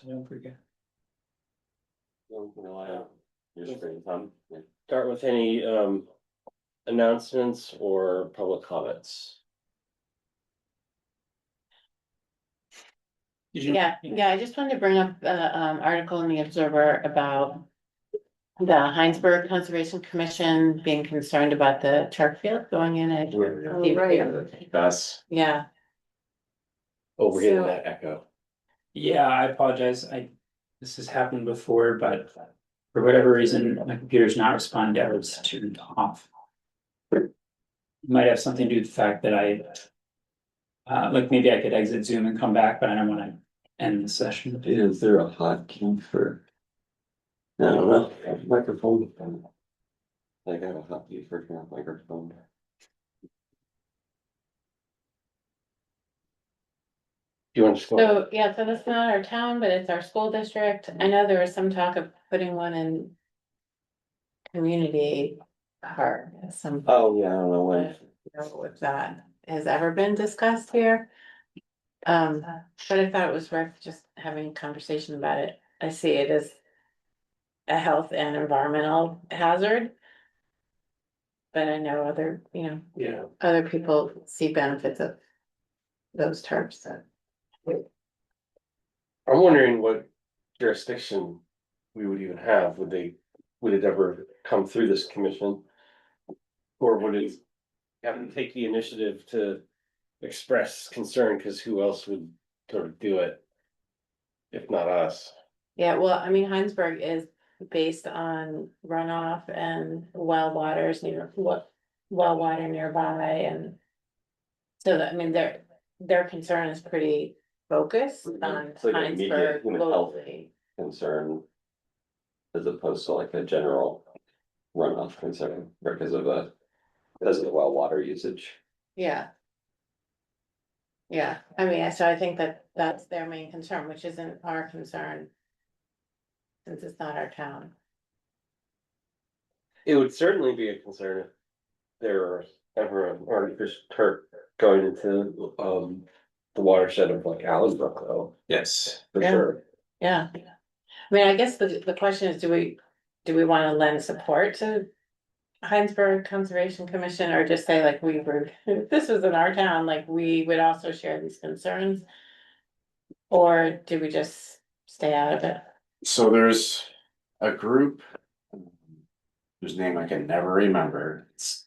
Don't forget. Don't rely on your screen time. Yeah. Start with any announcements or public comments. Yeah, I just wanted to bring up the article in the Observer about the Heinsberg Conservation Commission being concerned about the turf field going in at. That's Yeah, Oh, we're getting So- that echo. Yeah, I apologize. This has happened before, but for whatever reason, my computer's not responding to errors turned off. It might have something to do with the fact that like maybe I could exit Zoom and come back, but I don't wanna end the session. Is there a hotkey for? I don't know, microphone. I got a hotkey for your microphone. Do you want to just go? so, yeah, so that's not our town, but it's our school district. I know there was some talk of putting one in community park at some. Oh, yeah, I don't know when. Know if that has ever been discussed here. But I thought it was worth just having a conversation about it. I see it as a health and environmental hazard. But I know other, Yeah. other people see benefits of those terms. I'm wondering what jurisdiction we would even have. Would it ever come through this commission? Or would it have to take the initiative to express concern, because who else would sort of do it? If not us. Yeah, well, I mean, Heinsberg is based on runoff and well waters, well water nearby and. So that, I mean, their concern is pretty focused on It's like an immediate Heinsberg human health locally. concern. As opposed to like a general runoff concern because of the well water usage. Yeah. Yeah, I mean, so I think that that's their main concern, which isn't our concern. Since it's not our town. It would certainly be a concern if there were ever an artificial turf going into the watershed of like Allenbrook though. Yes. For Yeah. sure. Yeah. I mean, I guess the question is, do we wanna lend support to Heinsberg Conservation Commission, or just say like if this was in our town, like we would also share these concerns? Or do we just stay out of it? So there's a group whose name I can never remember. It's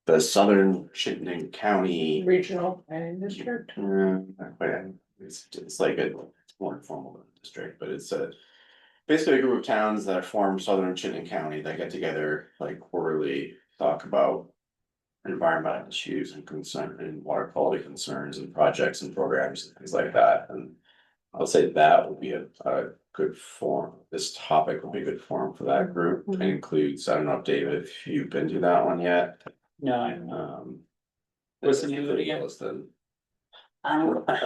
the Southern Chittenden County. Regional Planning District. Not quite. It's like it's more informal than a district, but it's basically a group of towns that form Southern Chittenden County that get together like quarterly, talk about environmental issues and concern and water quality concerns and projects and programs and things like that. And I'll say that would be a good forum. This topic would be a good forum for that group. It includes, I don't know, David, if you've been to that one yet. No, What's the name of it again? Williston. I'll look it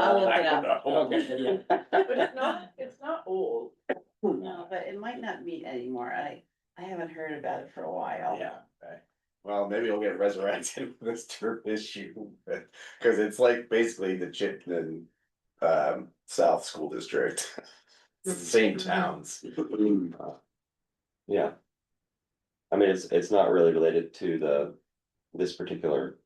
up. Okay, yeah. But it's not old. No, but it might not meet anymore. I haven't heard about it for a while. Yeah, okay. Well, maybe it'll get resurrected with this turf issue, cause it's like basically the Chittenden South School District. It's the same towns. Yeah. I mean, it's not really related to this particular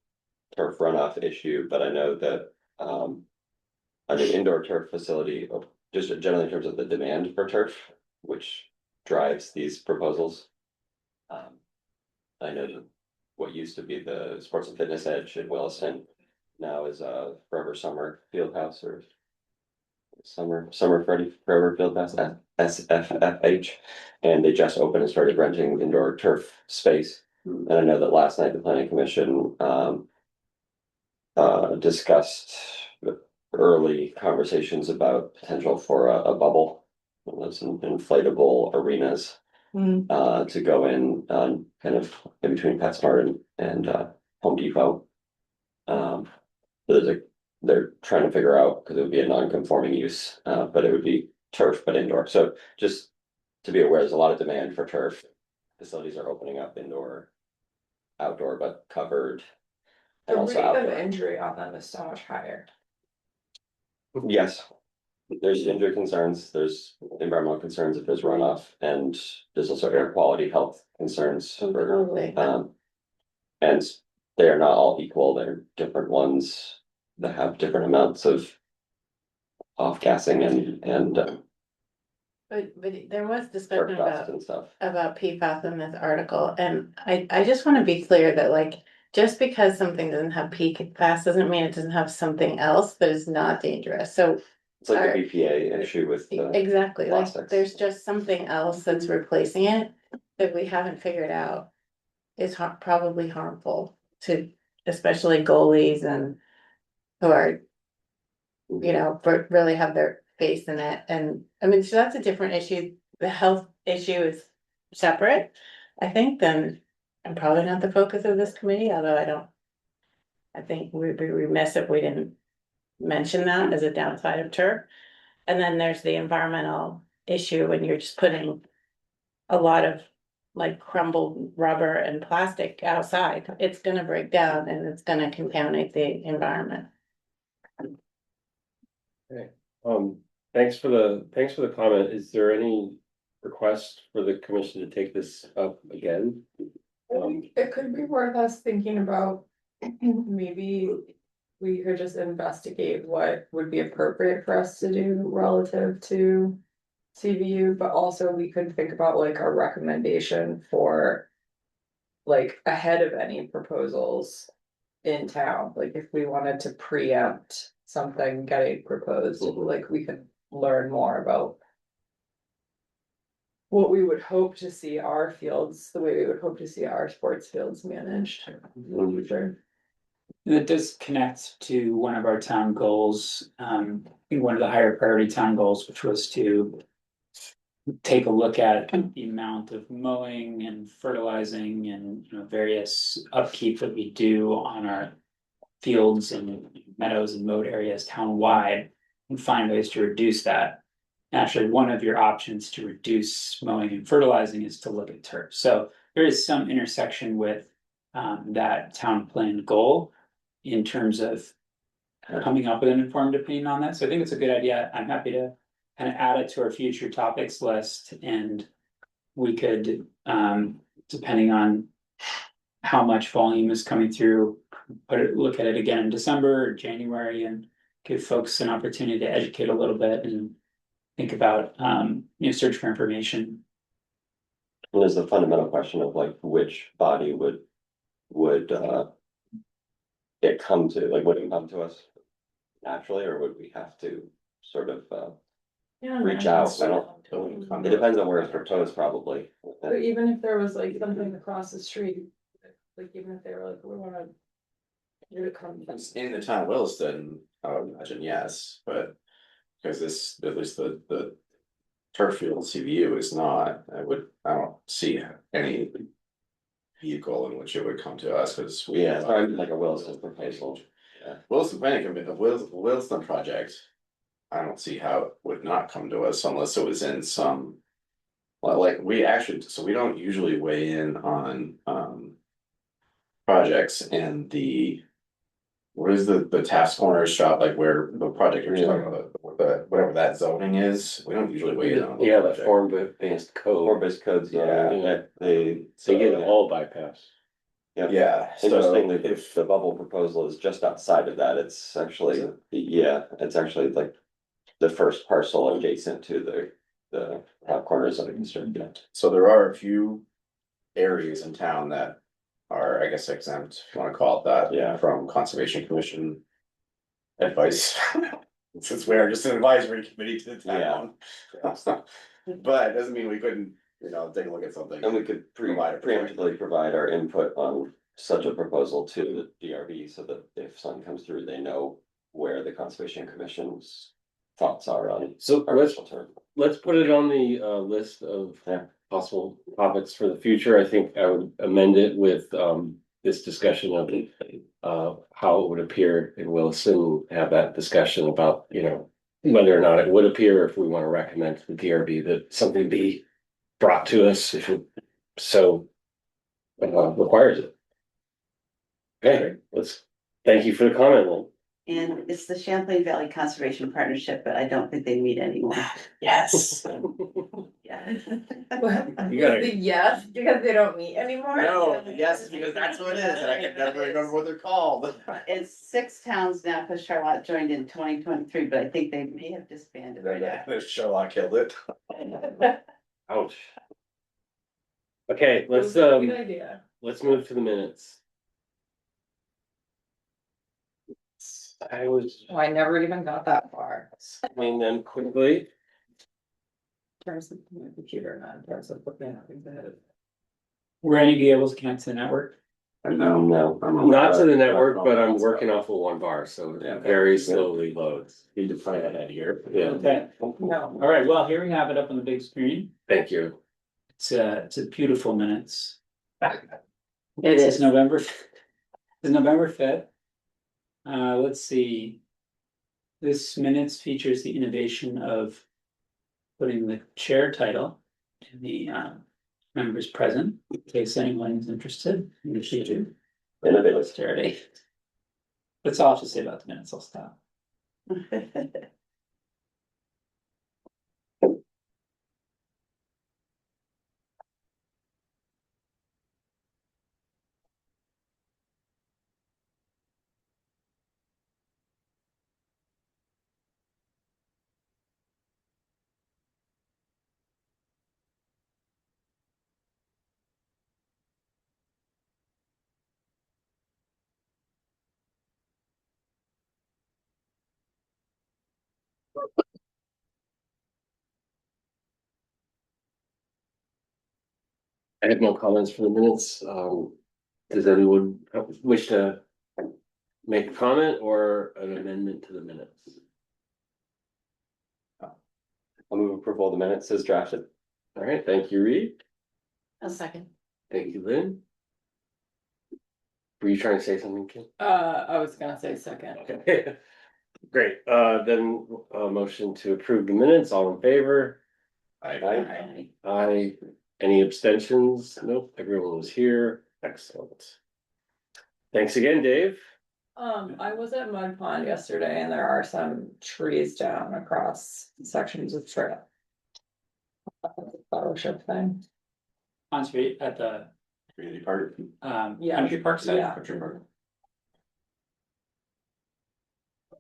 turf runoff issue, but I know that an indoor turf facility, just generally in terms of the demand for turf, which drives these proposals. I know that what used to be the Sports and Fitness Edge in Williston now is a Forever Summer Fieldhouse or Summer Freddy Forever Fieldhouse, SFFH, and they just opened and started renting indoor turf space. And I know that last night the planning commission discussed early conversations about potential for a bubble. Those inflatable arenas to go in kind of in between PetSmart and Home Depot. They're trying to figure out, because it would be a non-conforming use, but it would be turf but indoor. So just to be aware, there's a lot of demand for turf. Facilities are opening up indoor, outdoor, but covered. The And also rate of outdoor. injury on them is so much higher. Yes. there's injury concerns, there's environmental concerns if there's runoff, and there's also air quality health concerns for, Totally. and they are not all equal, they're different ones that have different amounts of off gassing and But there was perk discussion dust and stuff. about PFAS in this article, and I just wanna be clear that like, just because something doesn't have PFAS doesn't mean it doesn't have something else that is not dangerous, so. It's like Our- the BPA issue with the, Exactly, like, plastics. there's just something else that's replacing it that we haven't figured out. Is probably harmful to especially goalies and who are, you know, really have their face in it, and I mean, so that's a different issue. The health issue is separate, I think, than, and probably not the focus of this committee, although I think we'd be remiss if we didn't mention that as a downside of turf. And then there's the environmental issue when you're just putting a lot of like crumbled rubber and plastic outside, it's gonna break down and it's gonna contaminate the environment. Thanks for the comment. Is there any request for the commission to take this up again? I think it could be worth us thinking about, maybe we could just investigate what would be appropriate for us to do relative to CVU, but also we could think about like a recommendation for like ahead of any proposals in town, like if we wanted to preempt something getting proposed, like we could learn more about what we would hope to see our fields, the way we would hope to see our sports fields managed in the future. That does connect to one of our town goals, I think one of the higher priority town goals, which was to take a look at the amount of mowing and fertilizing and, you know, various upkeep that we do on our fields and meadows and mowed areas town-wide and find ways to reduce that. Actually, one of your options to reduce mowing and fertilizing is to look at turf. So there is some intersection with that town plan goal in terms of coming up with an informed opinion on that. So I think it's a good idea. I'm happy to kind of add it to our future topics list, and we could, depending on how much volume is coming through, look at it again in December or January and give folks an opportunity to educate a little bit and think about, search for information. And there's the fundamental question of like which body would it come to, like, would it come to us naturally, or would we have to sort of reach out? I don't, it depends on where it's proposed, probably. But even if there was like something across the street, like even if they were like, we wanna. You to come. In the town of Williston, I would imagine yes, but. Because this, at least the turf field CVU is not, I don't see any. Vehicle in which it would come to us, because we. Yeah, sorry, like a Wilson proposal. Williston Planning Committee, the Williston project. I don't see how it would not come to us unless it was in some. Well, like we actually, so we don't usually weigh in on projects and the. What is the task corners shop, like where the project you're talking about, whatever that zoning is, we don't usually weigh in on. Yeah, the form-based code, Form-based codes, Yeah. they get it all bypassed. Yeah. Interestingly, if the bubble proposal is just outside of that, it's actually, it's actually like the first parcel adjacent to the top corners of the district. So there are a few areas in town that are, I guess, exempt, if you wanna call it that. Yeah. From Conservation Commission advice. Since we are just an advisory committee to the town. But it doesn't mean we couldn't, take a look at something. And we could preemptively provide our input on such a proposal to the DRB, so that if something comes through, they know where the Conservation Commission's thoughts are on. So artificial turf. let's put it on the list of possible topics for the future. I think I would amend it with this discussion of how it would appear in Wilson, have that discussion about, whether or not it would appear, if we want to recommend to the DRB that something be brought to us if it so requires it. Okay, thank you for the comment, Lynn. And it's the Champlain Valley Conservation Partnership, but I don't think they meet anymore. Yes. Yeah. You gotta- The yes, because they don't meet anymore? No, yes, because that's what it is, and I can never remember what they're called. It's 6 towns now, because Charlotte joined in 2023, but I think they may have disbanded by now. Sherlock killed it. Ouch. Okay, Good idea. let's move to the minutes. I was, Oh, I never even got that far. skimming them quickly. In terms of my computer, not in terms of looking at things ahead of. Were any of you able to connect to the network? No, Not to the network, but I'm working off of one bar, so Yeah, it very slowly loads. Need to plan ahead here. Yeah, Okay, No. all right, well, here we have it up on the big screen. thank you. It's a beautiful minutes. It This is is. November, it's November 5th. Let's see. This minutes features the innovation of putting the chair title to the members present, in case anyone is interested in the future. Innovative. Charity. That's all I have to say about the minutes, I'll stop. I have no comments for the minutes. Does anyone wish to make a comment or an amendment to the minutes? I'll move approval of the minutes as drafted. All right, thank you, Reed. A second. Thank you, Lynn. Were you trying to say something, Kim? I was gonna say second. Okay, great. Then a motion to approve the minutes. All in favor? Aye. Aye. Any abstentions? Nope, everyone was here. Excellent. Thanks again, Dave. I was at Mud Pond yesterday and there are some trees down across sections of trail. Fellowship thing. On street at the Community park. Yeah. country park side. Yeah. Country park.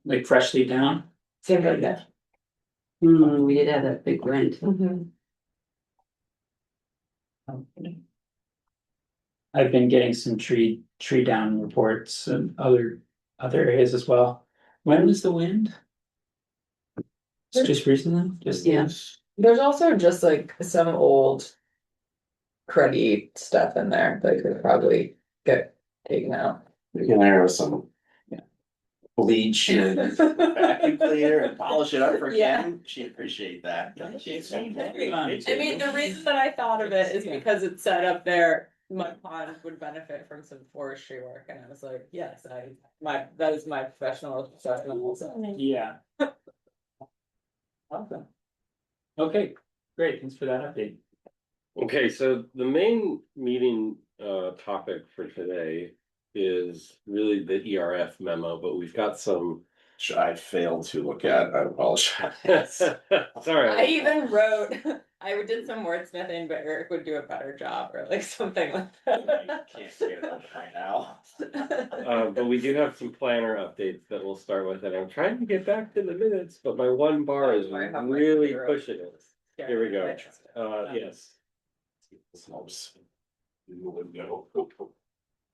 Like freshly down. Seems like that. We did have that big wind. Mhm. I've been getting some tree down reports and other areas as well. When was the wind? It's just recently, just. Yeah. There's also just like some old cruddy stuff in there that could probably get taken out. In there with some. Bleach and vacuum cleaner and polish it up for Yeah. Kim, she'd appreciate that. I mean, the reason that I thought of it is because it said up there, Mud Pond would benefit from some forestry work, and I was like, yes, that is my professional assessment also. Yeah. Awesome. Okay, great, thanks for that update. Okay, so the main meeting topic for today is really the ERF memo, but we've got some. Which I failed to look at, I apologize. Sorry. I even wrote, I did some wordsmithing, but Eric would do a better job, or like something like that. Can't get it up right now. But we do have some planner updates that we'll start with, and I'm trying to get back to the minutes, but my one bar is I have my really computer pushing it. Here we go. Yes. Snobs. You would go.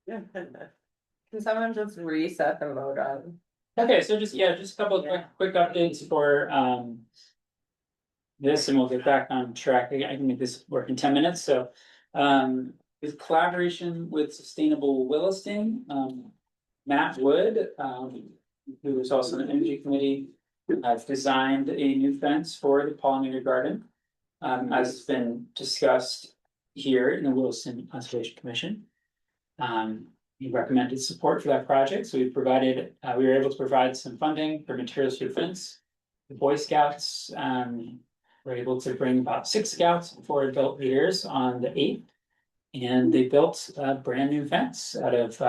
Can someone just reset the mode on? Okay, so just a couple of quick updates for this, and we'll get back on track. I can make this work in 10 minutes, so with collaboration with Sustainable Williston, Matt Wood, who is also on the Energy Committee, has designed a new fence for the pollinator garden. As has been discussed here in the Williston Conservation Commission. He recommended support for that project, so we were able to provide some funding for materials for the fence. The Boy Scouts were able to bring about 6 scouts and 4 adult leaders on the 8th. And they built a brand new fence out of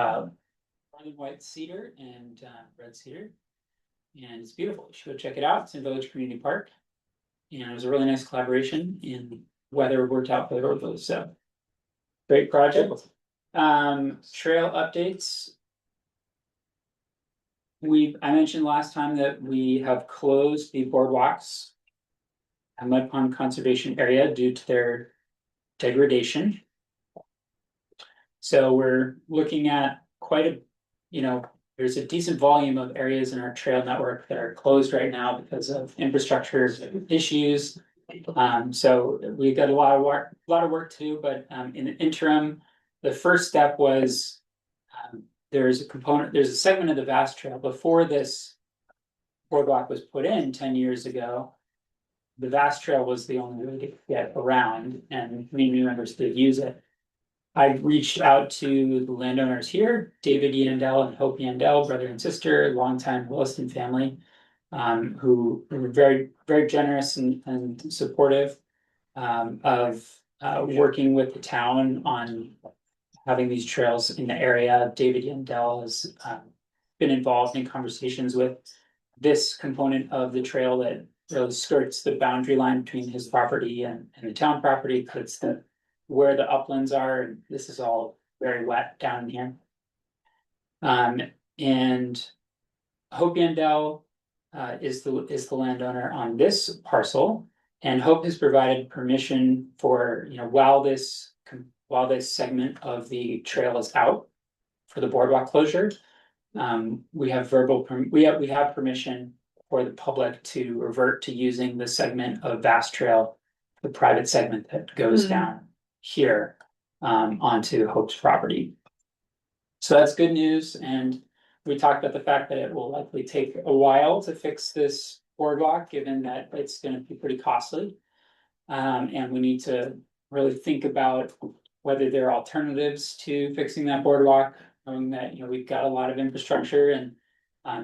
white cedar and red cedar. and it's beautiful. You should go check it out. It's in Village Community Park. And it was a really nice collaboration, and weather worked out for the road, so. Great project. Trail updates. I mentioned last time that we have closed the boardwalks and Mud Pond Conservation Area due to their degradation. So we're looking at there's a decent volume of areas in our trail network that are closed right now because of infrastructure issues. So we've got a lot of work to do, but in the interim, the first step was there's a segment of the Vast Trail before this boardwalk was put in 10 years ago. The Vast Trail was the only way to get around, and community members could use it. I reached out to the landowners here, David Yandel and Hope Yandel, brother and sister, longtime Williston family, who were very, very generous and supportive of working with the town on having these trails in the area. David Yandel has been involved in conversations with this component of the trail that really skirts the boundary line between his property and the town property, because where the uplands are, and this is all very wet down here. And Hope Yandel is the landowner on this parcel, and Hope has provided permission for, while this segment of the trail is out for the boardwalk closure, we have permission for the public to revert to using the segment of Vast Trail, the private segment that goes down here onto Hope's property. So that's good news, and we talked about the fact that it will likely take a while to fix this boardwalk, given that it's going to be pretty costly. And we need to really think about whether there are alternatives to fixing that boardwalk, knowing that, we've got a lot of infrastructure, and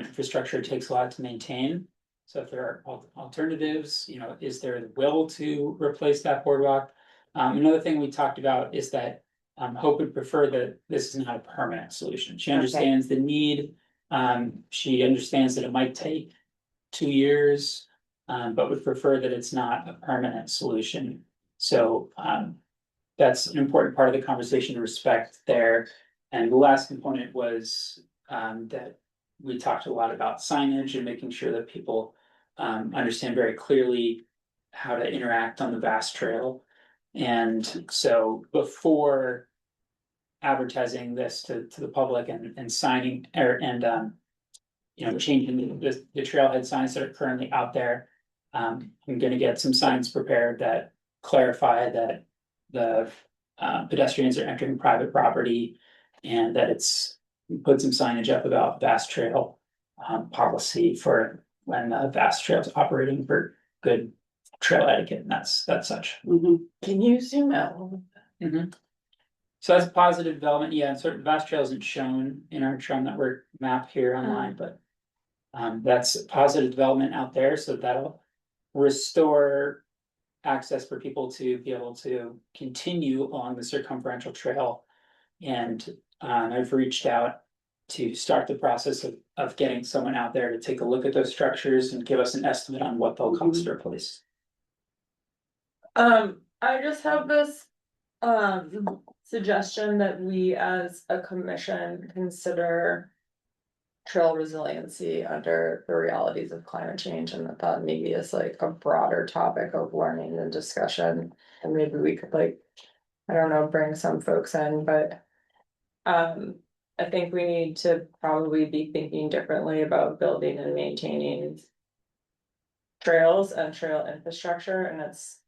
infrastructure takes a lot to maintain. So if there are alternatives, is there the will to replace that boardwalk? Another thing we talked about is that Hope would prefer that this is not a permanent solution. She understands the need. She understands that it might take 2 years, but would prefer that it's not a permanent solution. So that's an important part of the conversation to respect there. And the last component was that we talked a lot about signage and making sure that people understand very clearly how to interact on the Vast Trail. And so before advertising this to the public and signing changing the trailhead signs that are currently out there, I'm gonna get some signs prepared that clarify that the pedestrians are entering private property, and that put some signage up about Vast Trail policy for when the Vast Trail is operating for good trail etiquette, and that's such. Can you zoom out? So that's a positive development. Yeah, and sort of Vast Trail isn't shown in our trail network map here online, but that's a positive development out there. So that'll restore access for people to be able to continue along the circumferential trail. And I've reached out to start the process of getting someone out there to take a look at those structures and give us an estimate on what they'll cost to replace. I just have this suggestion that we as a commission consider trail resiliency under the realities of climate change, and that maybe is like a broader topic of learning and discussion, and maybe we could I don't know, bring some folks in, but I think we need to probably be thinking differently about building and maintaining trails and trail infrastructure, and it's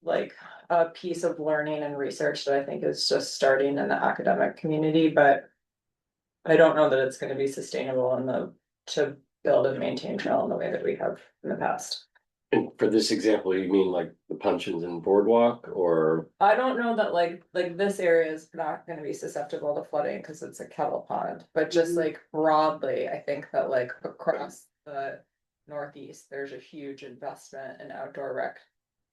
like a piece of learning and research that I think is just starting in the academic community, but I don't know that it's going to be sustainable to build and maintain trail in the way that we have in the past. And for this example, you mean like the puncheons and boardwalk, or? I don't know that like this area is not going to be susceptible to flooding because it's a kettle pond, but just like broadly, I think that like across the Northeast, there's a huge investment in outdoor rec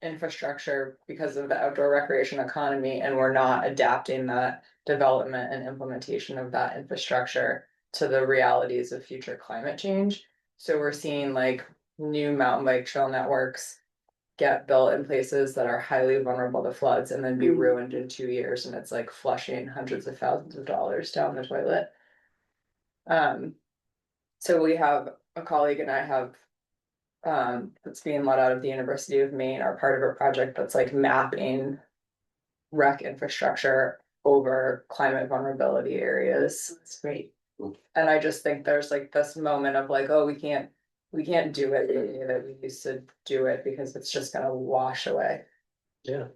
infrastructure because of the outdoor recreation economy, and we're not adapting that development and implementation of that infrastructure to the realities of future climate change. So we're seeing like new mountain bike trail networks get built in places that are highly vulnerable to floods and then be ruined in 2 years, and it's like flushing hundreds of thousands of dollars down the toilet. So we have a colleague and I have that's being let out of the University of Maine are part of a project that's like mapping rec infrastructure over climate vulnerability areas. That's great. And I just think there's like this moment of like, oh, we can't do it the way that we used to do it because it's just gonna wash away. Yeah.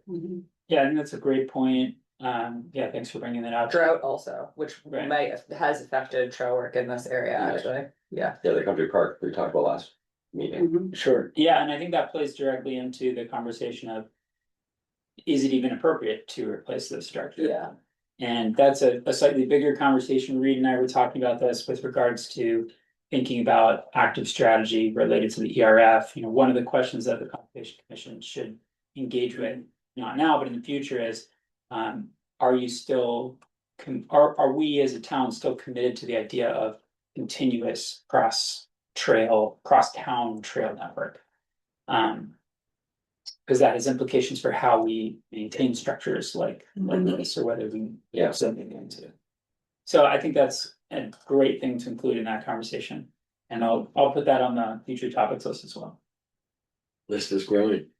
Yeah, I think that's a great point. Yeah, thanks for bringing that up. Drought also, which Right. has affected trail work in this area, Yeah. actually, yeah. Yeah, the country park we talked about last meeting. Sure, yeah, and I think that plays directly into the conversation of, is it even appropriate to replace this structure? Yeah. And that's a slightly bigger conversation. Reed and I were talking about this with regards to thinking about active strategy related to the ERF. You know, one of the questions that the Conservation Commission should engage with, not now, but in the future is, are you still, are we as a town still committed to the idea of continuous cross-town trail network? Because that has implications for how we maintain structures like this, or whether we Yeah. something into. So I think that's a great thing to include in that conversation, and I'll put that on the future topics list as well. List is growing.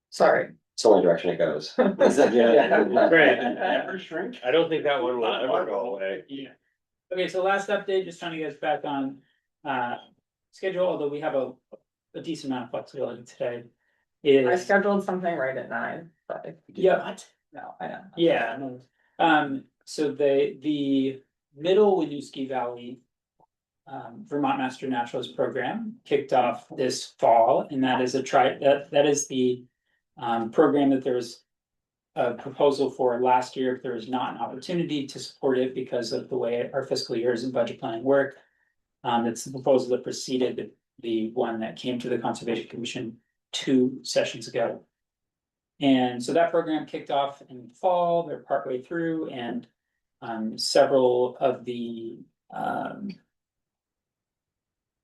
Sorry. It's the only direction it goes. Great. Never shrink. I don't think that one will ever go away. Yeah. Okay, so last update, just trying to get us back on schedule, although we have a decent amount of flexibility today. I Is scheduled something right at 9, but. Yeah. No, I know. Yeah, no. So the Middle Winooski Valley Vermont Master Naturalist Program kicked off this fall, and that is that is the program that there was a proposal for last year. There was not an opportunity to support it because of the way our fiscal years and budget planning work. It's the proposal that preceded the one that came to the Conservation Commission 2 sessions ago. And so that program kicked off in the fall. They're partway through, and several of the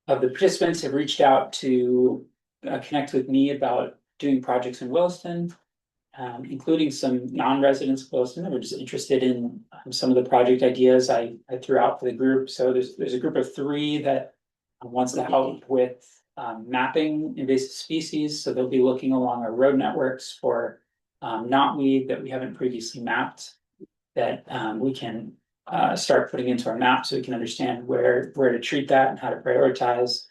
participants have reached out to connect with me about doing projects in Williston, including some non-residents of Williston that were just interested in some of the project ideas I threw out for the group. So there's a group of 3 that wants to help with mapping invasive species. So they'll be looking along our road networks for knotweed that we haven't previously mapped, that we can start putting into our map so we can understand where to treat that and how to prioritize.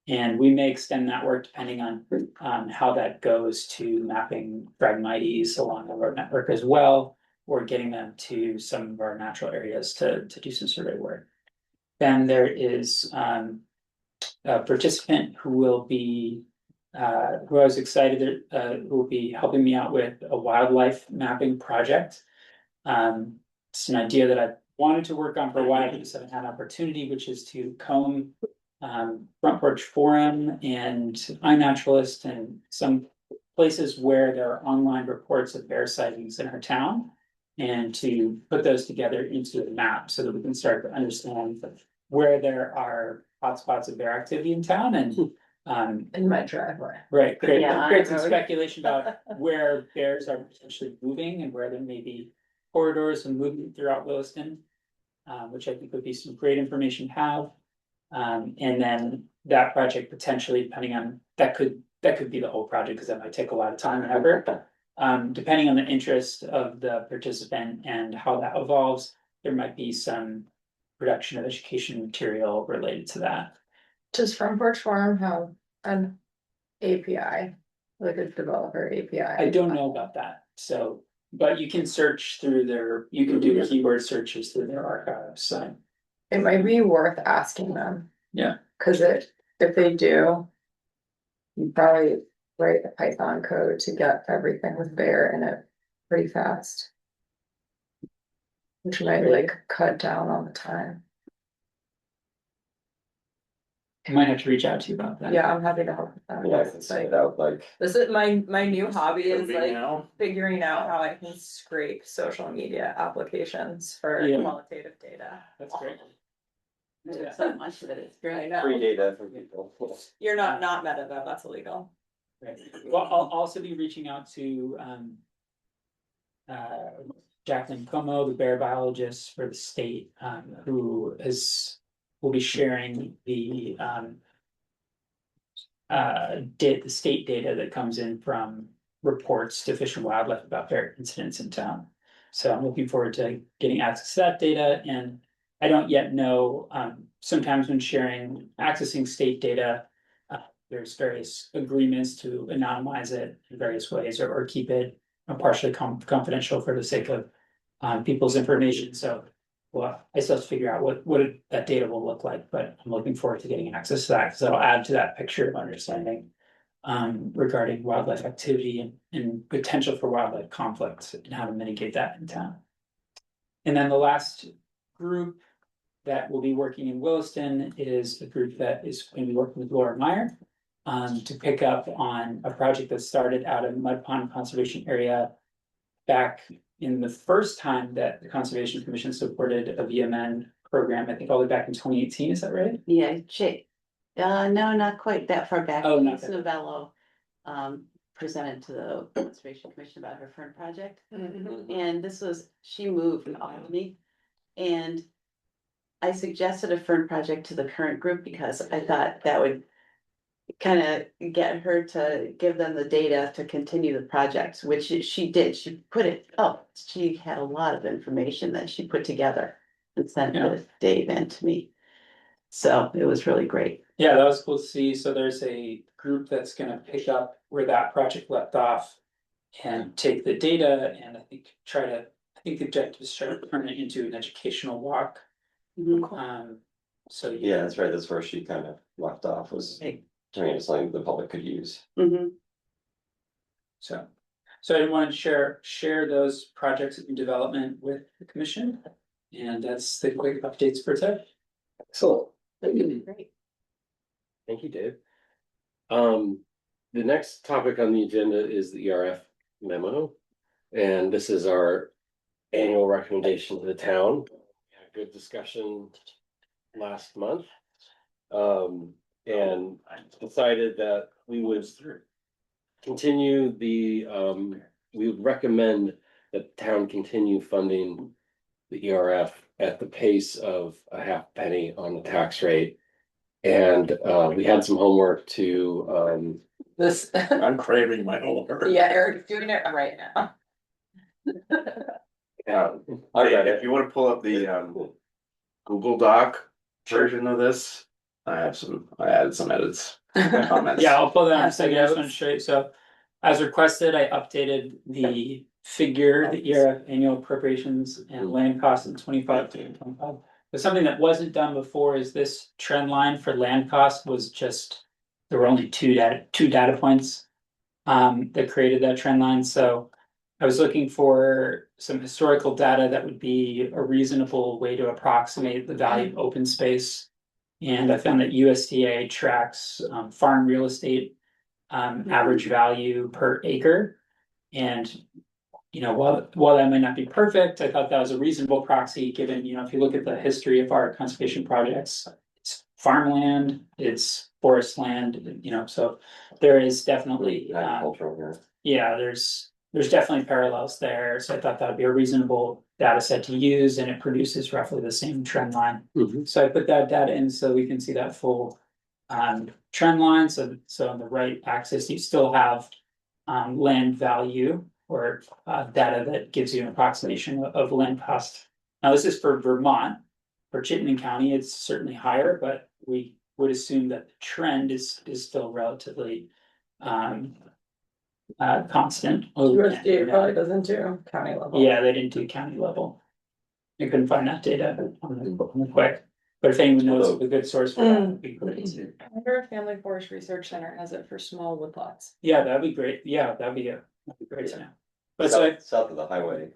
And we may extend that work depending on how that goes to mapping Phragmites along the road network as well, or getting them to some of our natural areas to do some survey work. Then there is a participant who will be who I was excited who will be helping me out with a wildlife mapping project. It's an idea that I've wanted to work on for a while, but just haven't had an opportunity, which is to comb Front Porch Forum and iNaturalist and some places where there are online reports of bear sightings in our town, and to put those together into a map so that we can start to understand where there are hotspots of bear activity in town, and In my driveway. right, create Yeah. some speculation about where bears are potentially moving and where there may be corridors and movement throughout Williston, which I think would be some great information to have. And then that project potentially, depending on, that could be the whole project, because that might take a lot of time and effort. Depending on the interest of the participant and how that evolves, there might be some production of education material related to that. Does Front Porch Forum have an API, like a developer API? I don't know about that, so, but you can search through you can do keyword searches through their archives, so. It might be worth asking them. Yeah. Cause if they do, you probably write a Python code to get everything with bear in it pretty fast. Which might like cut down on the time. I might have to reach out to you about that. Yeah, I'm happy to help with that. Yeah, I can say it out like, This is my new hobby is Coding like now. figuring out how I can scrape social media applications for Yeah. qualitative data. That's great. There's so much that it's I great. know. Free data for people. You're not meta though, that's illegal. Right. Well, I'll also be reaching out to, Jacqueline Como, the bear biologist for the state, who will be sharing the, the state data that comes in from reports to Fish and Wildlife about bear incidents in town. So I'm looking forward to getting access to that data, and I don't yet know, sometimes when accessing state data, there's various agreements to anonymize it in various ways or keep it partially confidential for the sake of people's information. So, well, I still have to figure out what that data will look like, but I'm looking forward to getting access to that because that'll add to that picture of understanding regarding wildlife activity and potential for wildlife conflicts and how to mitigate that in town. And then the last group that will be working in Williston is a group that is going to be working with Laura Meyer to pick up on a project that started out of Mud Pond Conservation Area back in the first time that the Conservation Commission supported a VMN program, I think all the way back in 2018, is that right? Yeah, no, not quite that far back. Oh, not Ms. that- Novello presented to the Conservation Commission about her fern project. Mm-hmm. And she moved in Albany. And I suggested a fern project to the current group because I thought that would kind of get her to give them the data to continue the project, which she did. She had a lot of information that she put together and sent Yeah. to Dave and to me. So it was really great. Yeah, that was cool to see. So there's a group that's gonna pick up where that project left off and take the data and I think the objective is try to turn it into an educational walk. So Yeah, that's right, that's where she kind of left off, was Right. turning into something the public could use. Mhm. So I didn't want to share those projects in development with the commission. And that's the quick updates for today. Excellent. Great. Thank you, Dave. The next topic on the agenda is the ERF memo. And this is our annual recommendation to the town. We had a good discussion last month. And decided that we would continue we would recommend that the town continue funding the ERF at the pace of a half penny on the tax rate. And we had some homework to This, I'm craving my homework. yeah, Eric's doing it right now. Yeah, I read if it. you wanna pull up the Google Doc version of this, I added some edits, comments. Yeah, I'll pull that in a Have some second. I just want to notes. show you. So as requested, I updated the figure, the ERF annual appropriations and land costs in 25 to 25. But something that wasn't done before is this trend line for land cost was just, there were only two data points that created that trend line. So I was looking for some historical data that would be a reasonable way to approximate the value of open space. And I found that USDA tracks farm real estate average value per acre. And while that might not be perfect, I thought that was a reasonable proxy given, if you look at the history of our conservation projects, it's farmland, it's forest land, so there is definitely Agricultural here. yeah, there's definitely parallels there. So I thought that would be a reasonable data set to use, and it produces roughly the same trend line. So I put that data in so we can see that full trend line. So on the right axis, you still have land value or data that gives you an approximation of land cost. Now, this is for Vermont. For Chittenden County, it's certainly higher, but we would assume that the trend is still relatively constant. USDA probably doesn't do county level. Yeah, they didn't do county level. I couldn't find that data on the quick, but if anyone knows of a good source for that, would be great too. I wonder if Family Forest Research Center has it for small woodlots. Yeah, that'd be great. Yeah, that'd be great to know. But so South of the highway,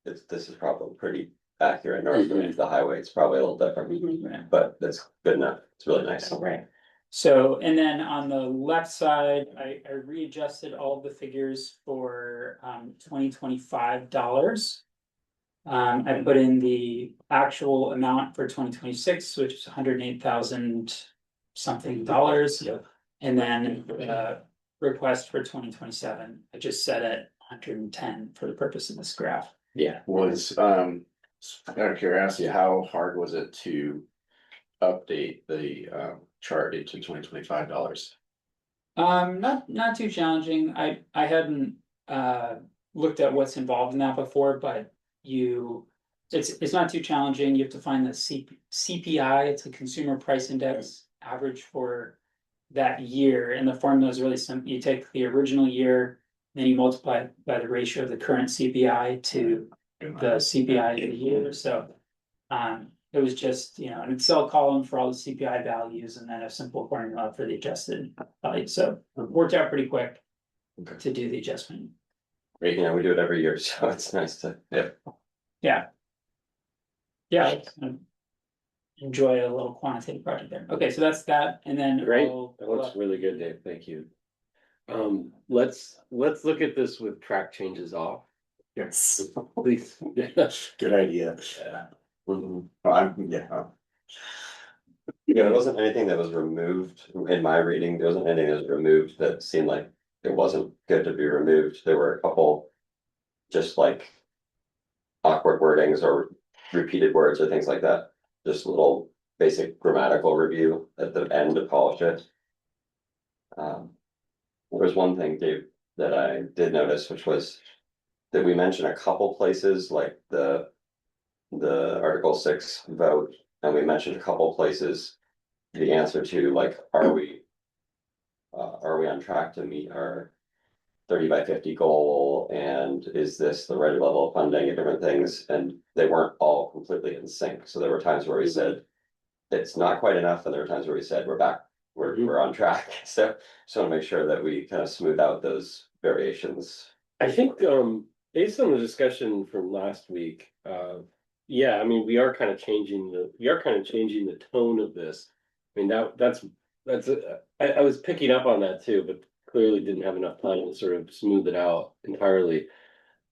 this is probably pretty accurate, north of the highway, it's probably a little different, but that's good enough, it's really nice. right. So, and then on the left side, I readjusted all of the figures for 2025 dollars. I put in the actual amount for 2026, which is $108,000 something dollars. And then request for 2027, I just set at 110 for the purpose of this graph. Yeah. Was, out of curiosity, how hard was it to update the, chart into $2025? Not too challenging. I hadn't looked at what's involved in that before, but it's not too challenging. You have to find the CPI, it's a consumer price index average for that year, and the formula is really simple. You take the original year, then you multiply it by the ratio of the current CPI to the CPI of the year. So it was just, an Excel column for all the CPI values and then a simple formula for the adjusted value. So it worked out pretty quick to do the adjustment. Great, we do it every year, so it's nice to, Yeah. Yeah. Enjoy a little quantitative project there. Okay, so that's that, and then Great, I'll- that looks really good, Dave, thank you. Let's look at this with track changes off, Yes. please. Good idea. Mhm. Well, There wasn't anything that was removed in my reading, there wasn't anything that was removed that seemed like it wasn't good to be removed, there were a couple. Just like. Awkward wordings or repeated words or things like that, just a little basic grammatical review at the end to polish it. There was one thing, Dave, that I did notice, which was. That we mentioned a couple places, like the Article 6 vote, and we mentioned a couple places. The answer to like, are we on track to meet our 30 by 50 goal, and is this the right level of funding and different things, and they weren't all completely in sync, so there were times where we said. It's not quite enough, and there were times where we said, we're back, we're on track, so just wanna make sure that we kind of smooth out those variations. I think, based on the discussion from last week, yeah, I mean, we are kind of changing the tone of this. I mean, I was picking up on that too, but clearly didn't have enough time to sort of smooth it out entirely.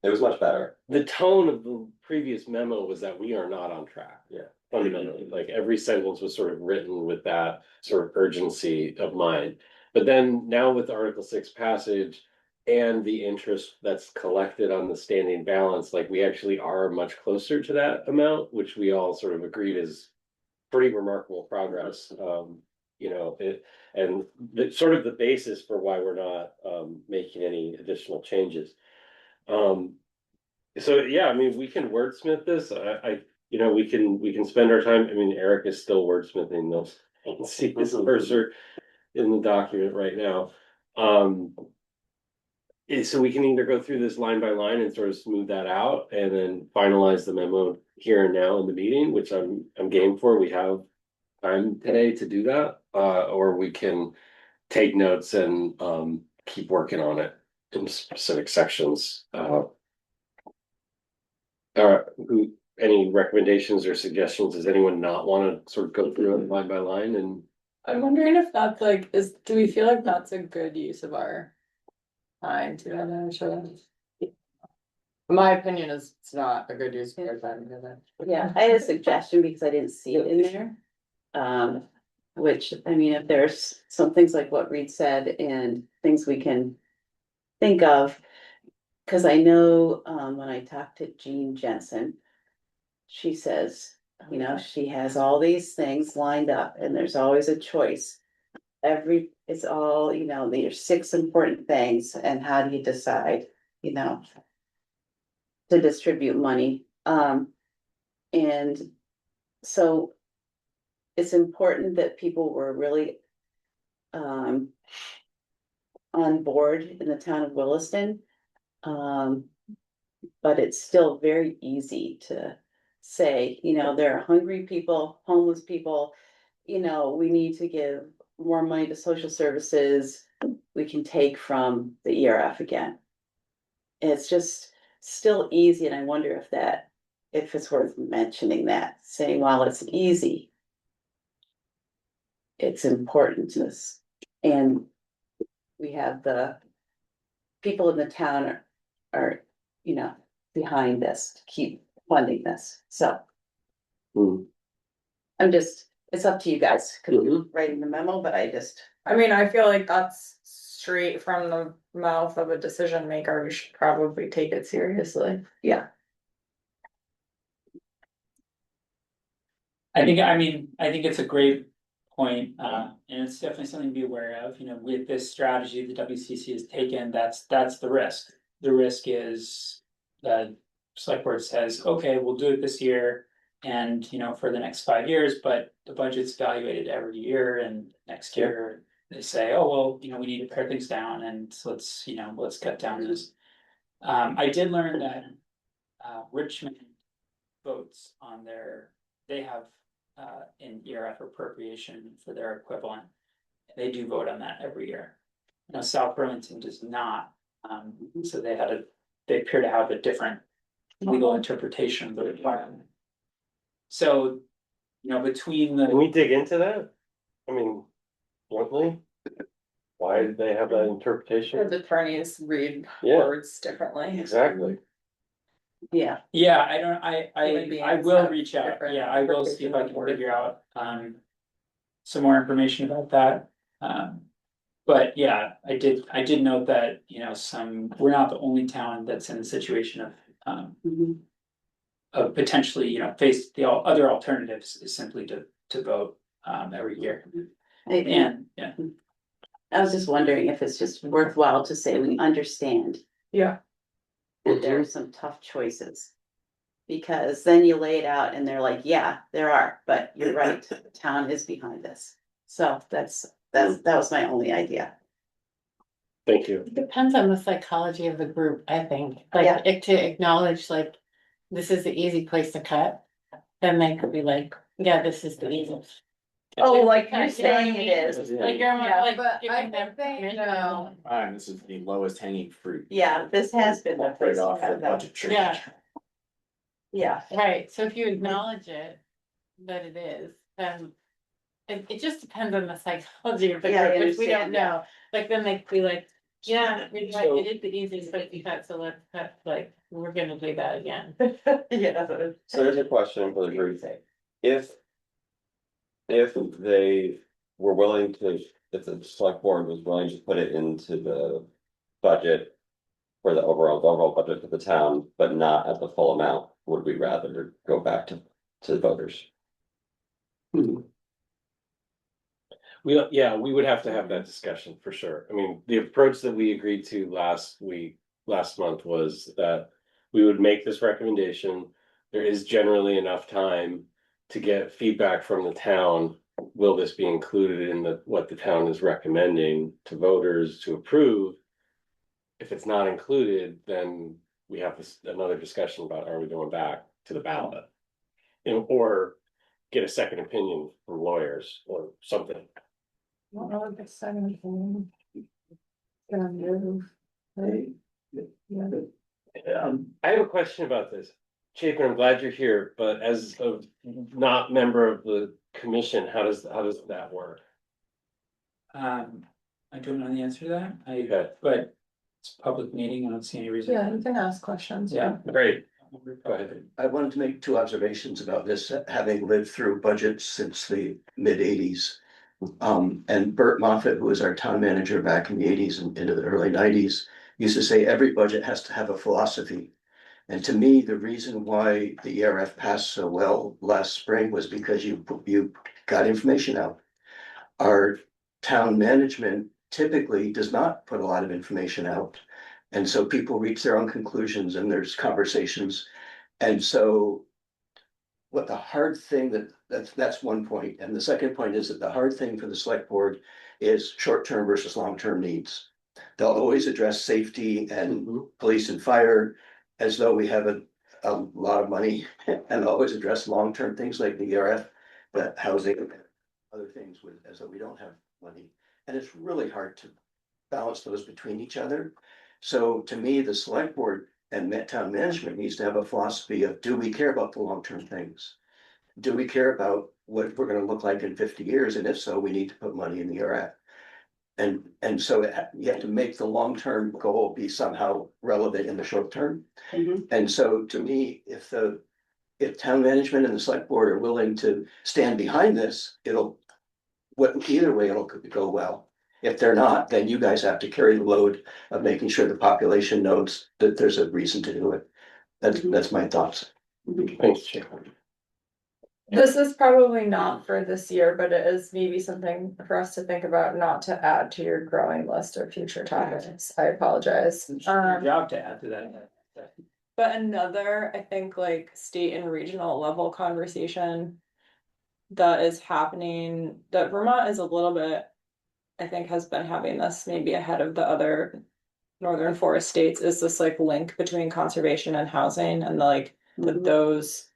It was much better. The tone of the previous memo was that we are not on track. Yeah. Fundamentally, like every sentence was sort of written with that sort of urgency of mind. But then now with Article 6 passage and the interest that's collected on the standing balance, like we actually are much closer to that amount, which we all sort of agreed is pretty remarkable progress. And the sort of the basis for why we're not making any additional changes. So yeah, I mean, we can wordsmith this. We can spend our time. I mean, Eric is still wordsmithing those. I can see his cursor in the document right now. So we can either go through this line by line and sort of smooth that out, and then finalize the memo here and now in the meeting, which I'm game for. We have time today to do that, or we can take notes and keep working on it in specific sections. Any recommendations or suggestions? Does anyone not want to sort of go through it line by line? And I'm wondering if that's like, do we feel like that's a good use of our time to actually? My opinion is it's not a good use of our time together. Yeah, I had a suggestion because I didn't see it in there. Which, I mean, if there's some things like what Reed said and things we can think of. Cause I know, when I talked to Jean Jensen, she says, she has all these things lined up and there's always a choice. It's all, there's 6 important things, and how do you decide, to distribute money? And so it's important that people were really on board in the town of Williston. But it's still very easy to say, there are hungry people, homeless people, we need to give more money to social services. We can take from the ERF again. It's just still easy, and I wonder if it's worth mentioning that, saying while it's easy, it's important to us. And we have the people in the town are behind this to keep funding this, so. Hmm. It's up to you guys, cause you're writing the memo, but I mean, I feel like that's straight from the mouth of a decision maker, we should probably take it seriously. yeah. I mean, I think it's a great point, and it's definitely something to be aware of, you know, with this strategy the WCC has taken, that's the risk. The risk is the select board says, okay, we'll do it this year. And, you know, for the next 5 years, but the budget's evaluated every year and next year they say, oh, well, you know, we need to pare things down and let's, you know, let's cut down this. I did learn that Richmond votes on they have an ERF appropriation for their equivalent. They do vote on that every year. Now, South Burlington does not, so they appear to have a different legal interpretation of the requirement. So, you know, between Can the, we dig into that? I mean, bluntly? Why did they have that interpretation? The attorneys read Yeah. words differently. Exactly. Yeah, yeah, I don't, Human beings I will have reach out, different yeah, I will see if I can interpretations of figure out, some more information about that. But yeah, I did note that, you know, we're not the only town that's in the situation of potentially, you know, face the other alternatives is simply to vote, every year. And, yeah, I was just wondering if it's just worthwhile to say we understand Yeah, that there are some tough choices. Because then you lay it out and they're like, yeah, there are, but you're right, the town is behind this. So that was my only idea. Thank you. It depends on the psychology of the group, I think, Yeah. like, to acknowledge, like, this is the easy place to cut. Then they could be like, yeah, this is the easiest. Oh, like You know you're what I saying mean? it is. Like, you're Yeah, like, but I giving them think permission. no. Fine, this is the lowest hanging fruit. Yeah, this has been the Right place to off the cut that. budget tree. Yeah. Yeah, Right, so if you acknowledge it, that it is, then. It just depends on the psychology of the Yeah, I group, which we don't understand, yeah. know, like, then they could be like, yeah, you're right, So- it is the easiest place to cut, so let's cut, like, we're gonna do that again. yeah. So there's a question for the group. If they were willing to, if the select board was willing to put it into the budget. For the overall budget for the town, but not at the full amount, would we rather go back to the voters? Yeah, we would have to have that discussion for sure. I mean, the approach that we agreed to last month was that we would make this recommendation. There is generally enough time to get feedback from the town. Will this be included in what the town is recommending to voters to approve? If it's not included, then we have another discussion about, are we going back to the ballot? Or get a second opinion from lawyers or something. I don't know what the second thing. Gonna move, right? Yeah. I have a question about this. Chapin, I'm glad you're here, but as a not member of the commission, how does that work? I don't know the answer to that, Okay. but it's a public meeting, I don't see any reason. Yeah, you can ask questions. Yeah. Great. Go ahead. I wanted to make two observations about this, having lived through budgets since the mid-80s. And Bert Moffat, who was our town manager back in the 80s and into the early 90s, used to say every budget has to have a philosophy. And to me, the reason why the ERF passed so well last spring was because you got information out. Our town management typically does not put a lot of information out. And so people reach their own conclusions and there's conversations. And so what the hard thing that's one point. And the second point is that the hard thing for the select board is short-term versus long-term needs. They'll always address safety and police and fire as though we have a lot of money, and they'll always address long-term things like the ERF, the housing, other things as though we don't have money. And it's really hard to balance those between each other. So to me, the select board and town management needs to have a philosophy of, do we care about the long-term things? Do we care about what we're gonna look like in 50 years? And if so, we need to put money in the ERF. And so you have to make the long-term goal be somehow relevant in the short term. Mhm. And so to me, if the if town management and the select board are willing to stand behind this, either way, it'll go well. If they're not, then you guys have to carry the load of making sure the population knows that there's a reason to do it. That's my thoughts. Thanks, Chief. This is probably not for this year, but it is maybe something for us to think about, not to add to your growing list of future topics. I apologize. It's your job to add to that. But another, I think, like state and regional level conversation that is happening, that Vermont is a little bit, I think, has been having this maybe ahead of the other northern forest states, is this like link between conservation and housing, and like that those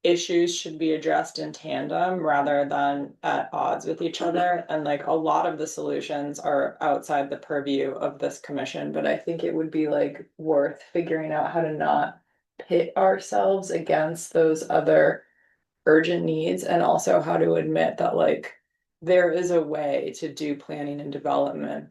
issues should be addressed in tandem rather than at odds with each other. And like a lot of the solutions are outside the purview of this commission, but I think it would be like worth figuring out how to not pit ourselves against those other urgent needs, and also how to admit that like there is a way to do planning and development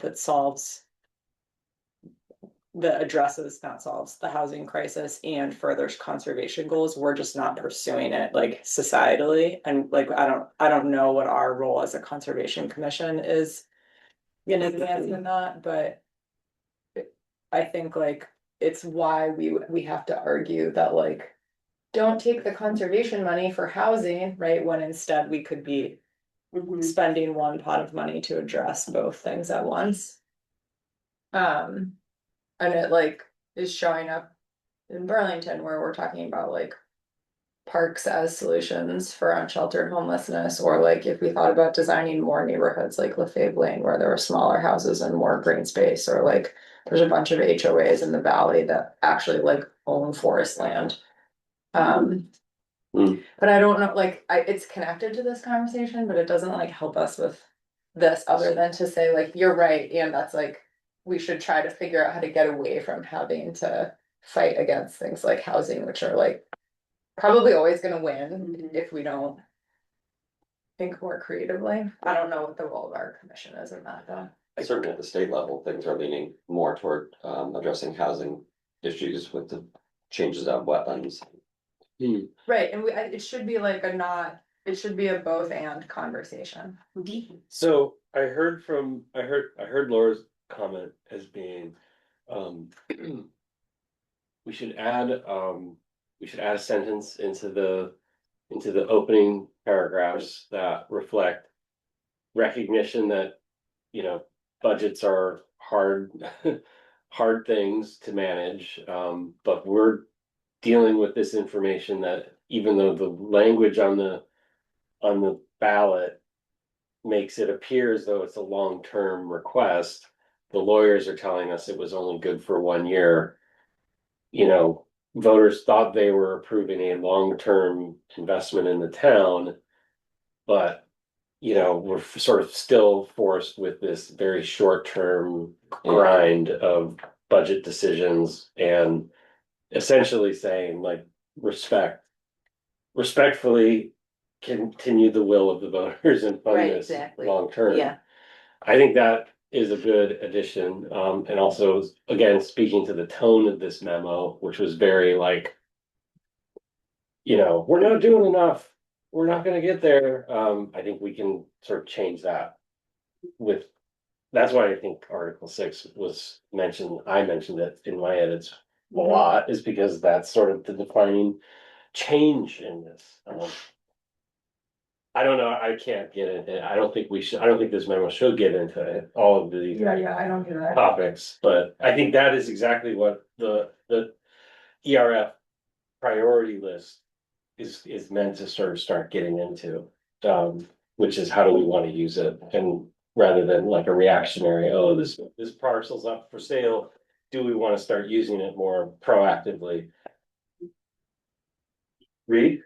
that addresses, not solves, the housing crisis and furthers conservation goals. We're just not pursuing it like societally. And like I don't know what our role as a conservation commission is in advance in that, but I think like it's why we have to argue that like don't take the conservation money for housing, right? When instead we could be spending one pot of money to address both things at once. And it like is showing up in Burlington, where we're talking about like parks as solutions for unsheltered homelessness, or like if we thought about designing more neighborhoods like Lefebvre Lane where there were smaller houses and more green space, or like there's a bunch of HOAs in the valley that actually like own forest land. But I don't know, like it's connected to this conversation, but it doesn't like help us with this, other than to say like you're right, and that's like we should try to figure out how to get away from having to fight against things like housing, which are like probably always gonna win if we don't think more creatively. I don't know what the role of our commission is in that though. Certainly at the state level, things are leaning more toward addressing housing issues with the changes of wetlands. Right, and it should be like it should be a both and conversation. So I heard Laura's comment as being, we should add a sentence into the opening paragraphs that reflect recognition that, you know, budgets are hard things to manage, but we're dealing with this information that even though the language on the ballot makes it appear as though it's a long-term request, the lawyers are telling us it was only good for 1 year. You know, voters thought they were approving a long-term investment in the town, but you know, we're sort of still forced with this very short-term grind of budget decisions, and essentially saying like respectfully continue the will of the voters and fund Right, this exactly. long term. Yeah. I think that is a good addition, and also again speaking to the tone of this memo, which was very like, you know, we're not doing enough, we're not going to get there. I think we can sort of change that with. That's why I think Article 6 was mentioned. I mentioned it in my edits a lot, is because that's sort of the defining change in this. I don't know, I can't get into it. I don't think this memo should get into it, all of these I don't get that. topics, but I think that is exactly what the ERF priority list is meant to sort of start getting into. Which is how do we want to use it, and rather than like a reactionary, oh, this parcel's up for sale, do we want to start using it more proactively? Reed?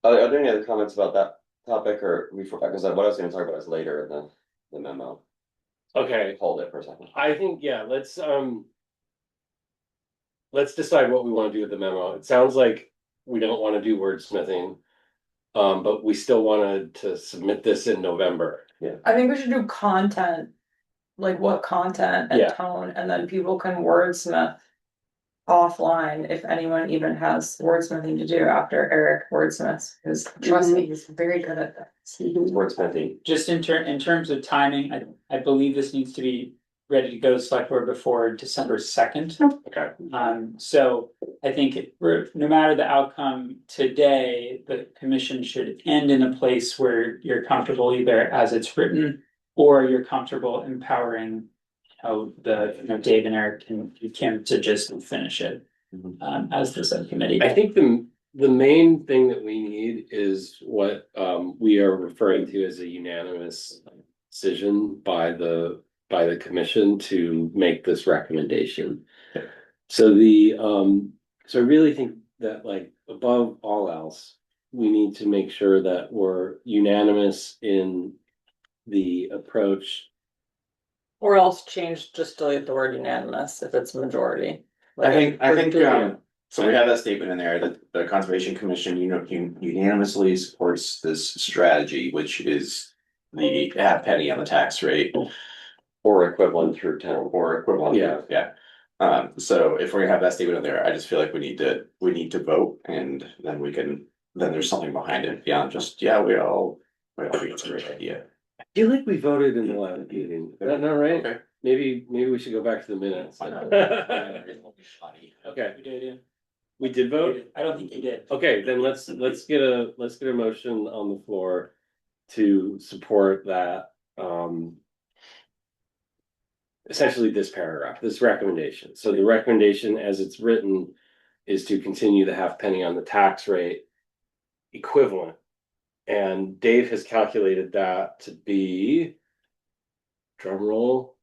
Are there any other comments about that topic, or because what I was gonna talk about is later in the memo? Okay, Hold it for a second. I think, yeah, let's decide what we want to do with the memo. It sounds like we don't want to do wordsmithing, but we still wanted to submit this in November. Yeah. I think we should do content, like what content and Yeah. tone, and then people can wordsmith offline if anyone even has wordsmithing to do after Eric wordsmiths, because trust me, he's very good at that. Wordsmithing. Just in terms of timing, I believe this needs to be ready to go to select board before December 2nd. Okay. So I think no matter the outcome today, the commission should end in a place where you're comfortable either as it's written, or you're comfortable empowering, Dave and Eric and Kim to just finish it. As the subcommittee. I think the main thing that we need is what we are referring to as a unanimous decision by the commission to make this recommendation. So so I really think that, like, above all else, we need to make sure that we're unanimous in the approach. Or else change, just delete the word unanimous if it's majority. I think, Yeah. so we have that statement in there that the Conservation Commission, unanimously supports this strategy, which is the half penny on the tax rate. Or equivalent through town. Or equivalent, yeah. So if we're gonna have that statement in there, I just feel like we need to vote, and then then there's something behind it beyond just, yeah, we all think it's a great idea. I feel like we voted in the last meeting. Is that not right? Okay. Maybe we should go back to the minutes. Okay, We did, yeah. we did vote? I don't think you did. Okay, then let's get a motion on the floor to support that, essentially this paragraph, this recommendation. So the recommendation as it's written is to continue the half penny on the tax rate equivalent. And Dave has calculated that to be, drum roll,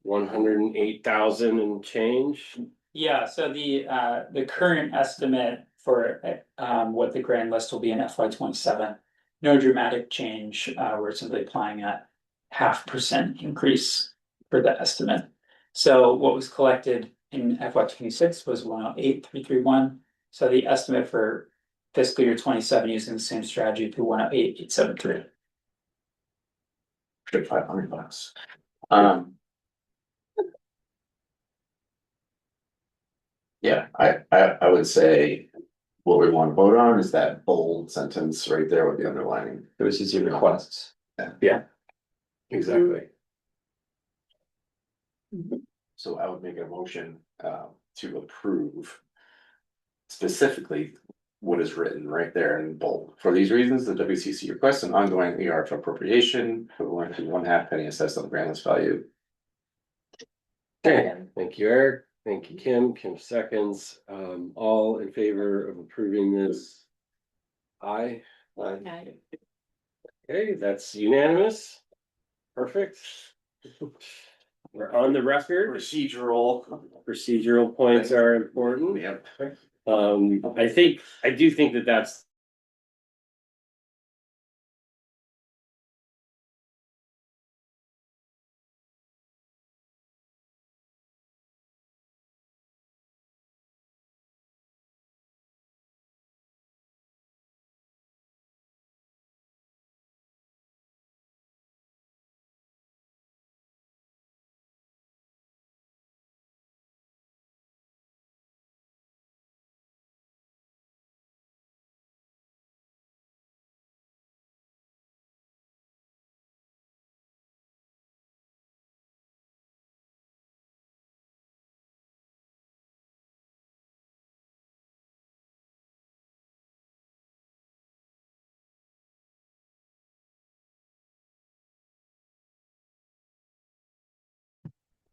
108,000 and change. Yeah, so the current estimate for what the grand list will be in FY 27, no dramatic change. We're simply applying a 0.5% increase for the estimate. So what was collected in FY 26 was 108,331. So the estimate for fiscal year 27 using the same strategy to 108,873. $500. Yeah, I would say what we want to vote on is that bold sentence right there with the underlining. It was easy requests. Exactly. So I would make a motion to approve specifically what is written right there in bold. For these reasons, the WCC requests an ongoing ERF appropriation equivalent to 1/2 penny assessed on the grand list value. Okay, thank you, Eric. Thank you, Kim. Kim seconds. All in favor of approving this? Aye. Okay, that's unanimous. Perfect. We're on the record. Procedural points are important. Yep. I do think that that's.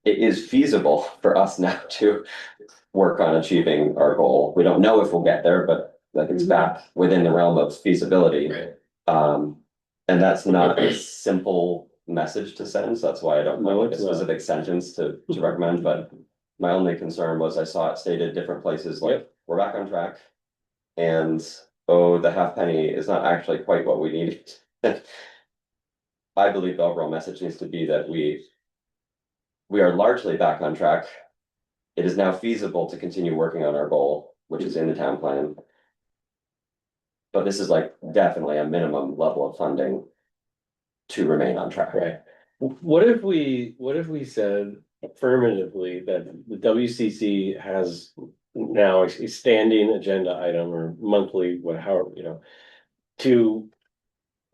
It is feasible for us now to work on achieving our goal. We don't know if we'll get there, but like it's back within the realm of feasibility. Right. And that's not a simple message to send, so that's why I don't know like a it's not. specific sentence to recommend, but my only concern was I saw it stated different places, like, we're back on track. And, oh, the half penny is not actually quite what we needed. I believe the overall message needs to be that we are largely back on track. It is now feasible to continue working on our goal, which is in the town plan. But this is like definitely a minimum level of funding to remain on track. Right. What if we said affirmatively that the WCC has now a standing agenda item or monthly, however, to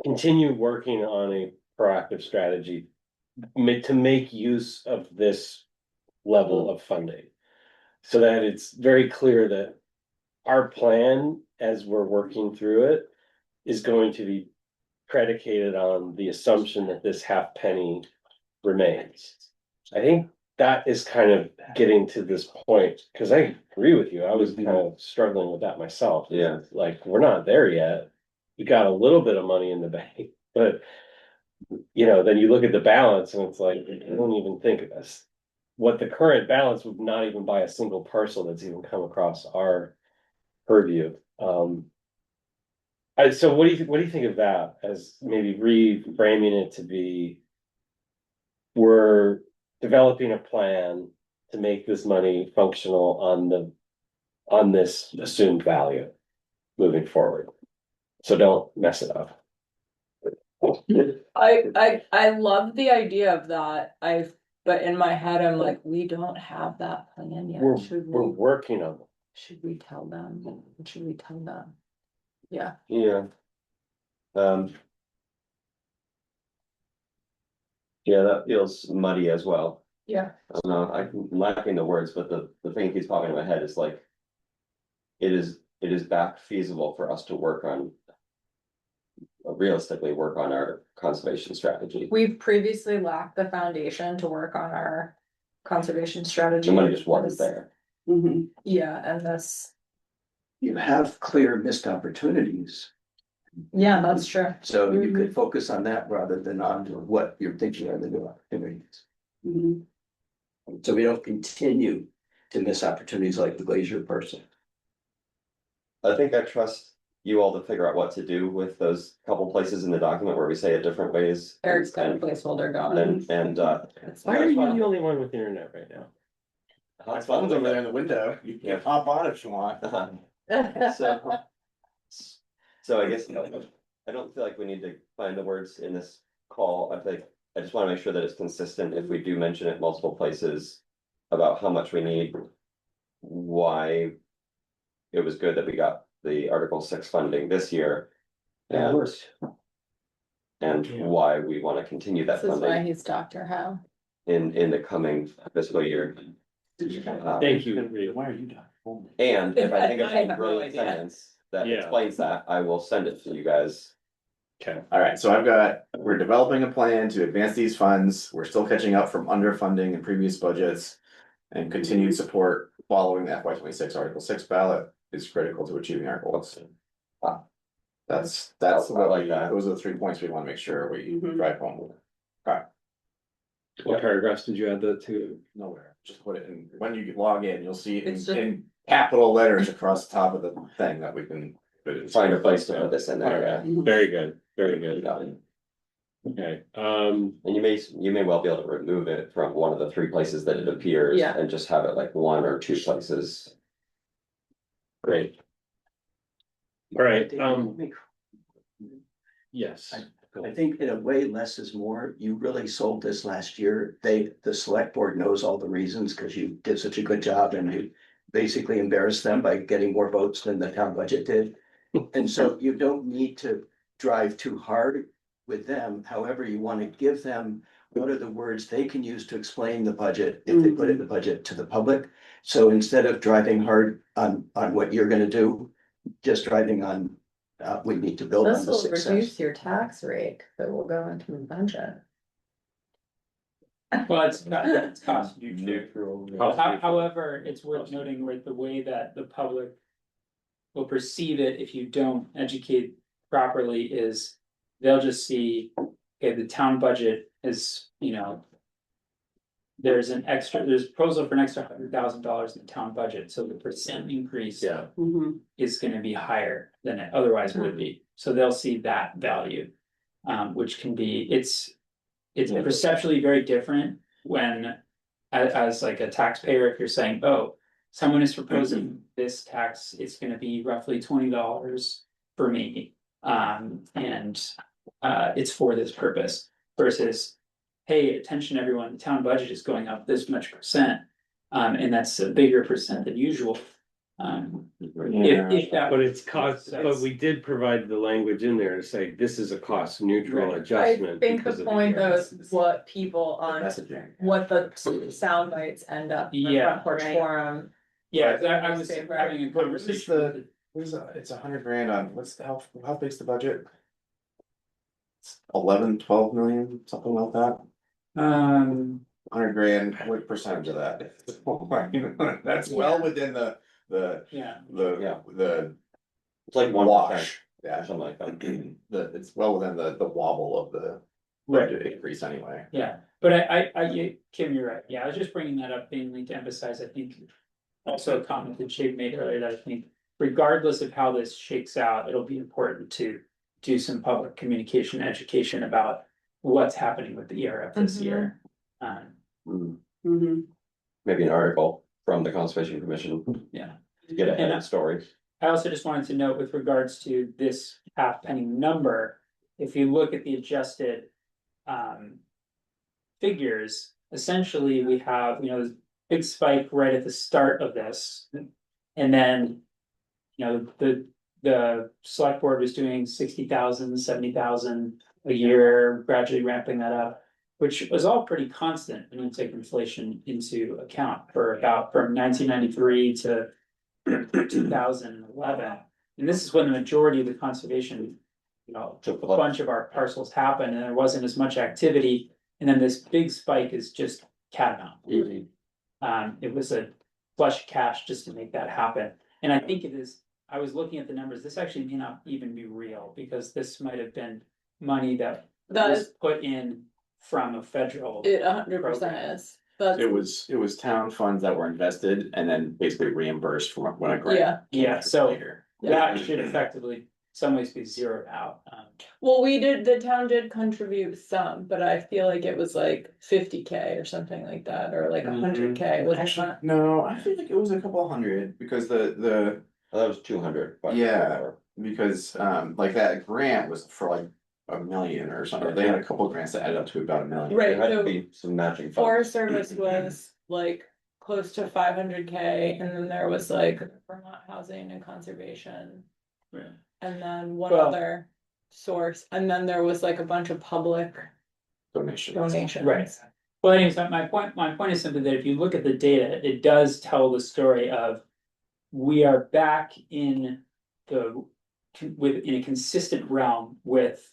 continue working on a proactive strategy to make use of this level of funding. So that it's very clear that our plan, as we're working through it, is going to be predicated on the assumption that this half penny remains. I think that is kind of getting to this point, because I agree with you, I was kind of struggling with that myself. Yeah. Like, we're not there yet. We got a little bit of money in the bank, but then you look at the balance and it's like, I don't even think of this. What the current balance would not even buy a single parcel that's even come across our purview. So what do you think of that as maybe reframing it to be, we're developing a plan to make this money functional on this assumed value moving forward? So don't mess it up. I love the idea of that. But in my head, I'm like, we don't have that plan yet. We're working on it. Should we tell them? Should we tell them? Yeah. Yeah. Yeah, that feels muddy as well. Yeah. I'm lacking the words, but the thing that keeps popping in my head is like, it is back feasible for us to realistically work on our conservation strategy. We've previously lacked the foundation to work on our conservation strategy. The money just wasn't there. Mhm. Yeah, and this, You have clear missed opportunities, yeah, that's true. so you could focus on that rather than on what you're thinking are the new opportunities. Mhm. So we don't continue to miss opportunities like the Glacier person. I think I trust you all to figure out what to do with those couple places in the document where we say it different ways. Eric's got a placeholder going. And Why are you the only one with internet right now? My phone's over there in the window. You can hop on if you want. So I guess I don't feel like we need to find the words in this call. I just want to make sure that it's consistent if we do mention it multiple places about how much we need, why it was good that we got the Article 6 funding this year. And why we want to continue that This is why funding he's Dr. Howe. in the coming fiscal year. Thank you. Why are you done? And if I think of I some have no brilliant idea. sentence that Yeah. explains that, I will send it to you guys. Okay. All right, so we're developing a plan to advance these funds. We're still catching up from underfunding in previous budgets. And continued support following the FY 26 Article 6 ballot is critical to achieving our goals. That's I like that. those are the 3 points we want to make sure we Mhm. drive home with. Okay, What paragraphs did you add that to? nowhere, just put it in, when you log in, you'll see it It's in, just- in capital letters across the top of the thing that we can. Find a place to put this in there, yeah. Very good, very good. And Okay, you may well be able to remove it from one of the 3 places that it appears. Yeah. And just have it like 1 or 2 places. great. All right, yes. I think in a way, less is more. You really sold this last year. The select board knows all the reasons because you did such a good job and you basically embarrassed them by getting more votes than the town budget did. And so you don't need to drive too hard with them. However, you want to give them what are the words they can use to explain the budget if they put it in the budget to the public. So instead of driving hard on what you're gonna do, just driving on, we need to build on This the will success. reduce your tax rate that will go into the budget. Well, it's cost neutral. However, it's worth noting with the way that the public will perceive it if you don't educate properly is they'll just see, okay, the town budget is, there's a proposal for an extra $100,000 in the town budget, so the percent increase Yeah. Mhm. is gonna be higher than it otherwise would be. So they'll see that value, which can be, it's perceptually very different when, as like a taxpayer, if you're saying, oh, someone is proposing this tax, it's gonna be roughly $20 for me. And it's for this purpose versus, hey, attention everyone, the town budget is going up this much percent. And that's a bigger percent than usual. If that. But it's cost, but we did provide the language in there to say this is a cost neutral Right. I adjustment. think the because of point though ERS. is what people on, Messaging. what the sound bites end up. in the Yeah, Front porch right. forum. Yeah, I was Newspaper. having a What is conversation with the, what is that? It's 100 grand on, what's the, how big's the budget? 11, 12 million, something like that. 100 grand, what percentage of that? That's well within the, yeah, Yeah. the It's like 1%, wash. or Yeah, something like that. it's well within the wobble of the right, budget increase anyway. yeah, but Kim, you're right, yeah, I was just bringing that up mainly to emphasize, I think. Also a comment that Shane made earlier, that I think regardless of how this shakes out, it'll be important to do some public communication, education about what's happening with the ERF this Mhm. year. Mm, Mhm. Maybe an article from the Conservation Commission Yeah. to get ahead And of the story. I also just wanted to note with regards to this half penny number, if you look at the adjusted figures, essentially we have, this big spike right at the start of this. And then, the select board was doing 60,000, 70,000 a year, gradually ramping that up. Which was all pretty constant when you take inflation into account for about from 1993 to 2011. And this is when the majority of the conservation, a bunch of our parcels happened and there wasn't as much activity. And then this big spike is just catamount. It was a flush of cash just to make that happen. And I think it is, I was looking at the numbers, this actually may not even be real because this might have been money that That was is, put in from a federal. it 100% is, that's, It was town funds that were invested and then basically reimbursed from when a grant. yeah. came Yeah, through so- later. That should effectively, in some ways be zeroed out. Well, the town did contribute some, but I feel like it was like 50K or something like that, or like 100K, was it Actually, not? no, I feel like it was a couple hundred because the That was 200. but- Yeah. because like that grant was for like 1 million or something. They had a couple grants that added up to about 1 million. Right. There had to so- be some matching Forest funds. Service was like close to 500K, and then there was like Vermont Housing and Conservation. Yeah. And then one Well- other source, and then there was like a bunch of public Donations. donations. Right. Well, anyways, my point is simply that if you look at the data, it does tell the story of. We are back in in a consistent realm with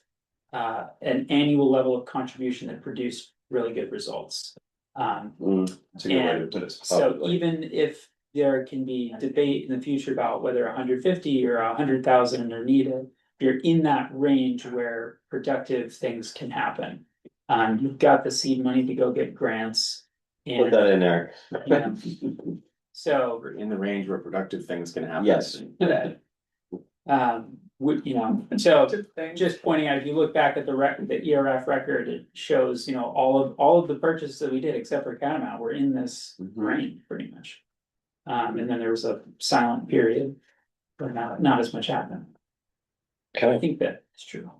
an annual level of contribution that produced really good results. It's a good way to put it. So Probably. even if there can be debate in the future about whether 150 or 100,000 are needed, you're in that range where productive things can happen. You've got the seed money to go get grants. Put that in there. So, We're in the range where productive things can happen. Yes. so just pointing out, if you look back at the ERF record, it shows, all of the purchases that we did, except for Catamount, were in this Mhm. range pretty much. And then there was a silent period, but not as much happened. I think that's true.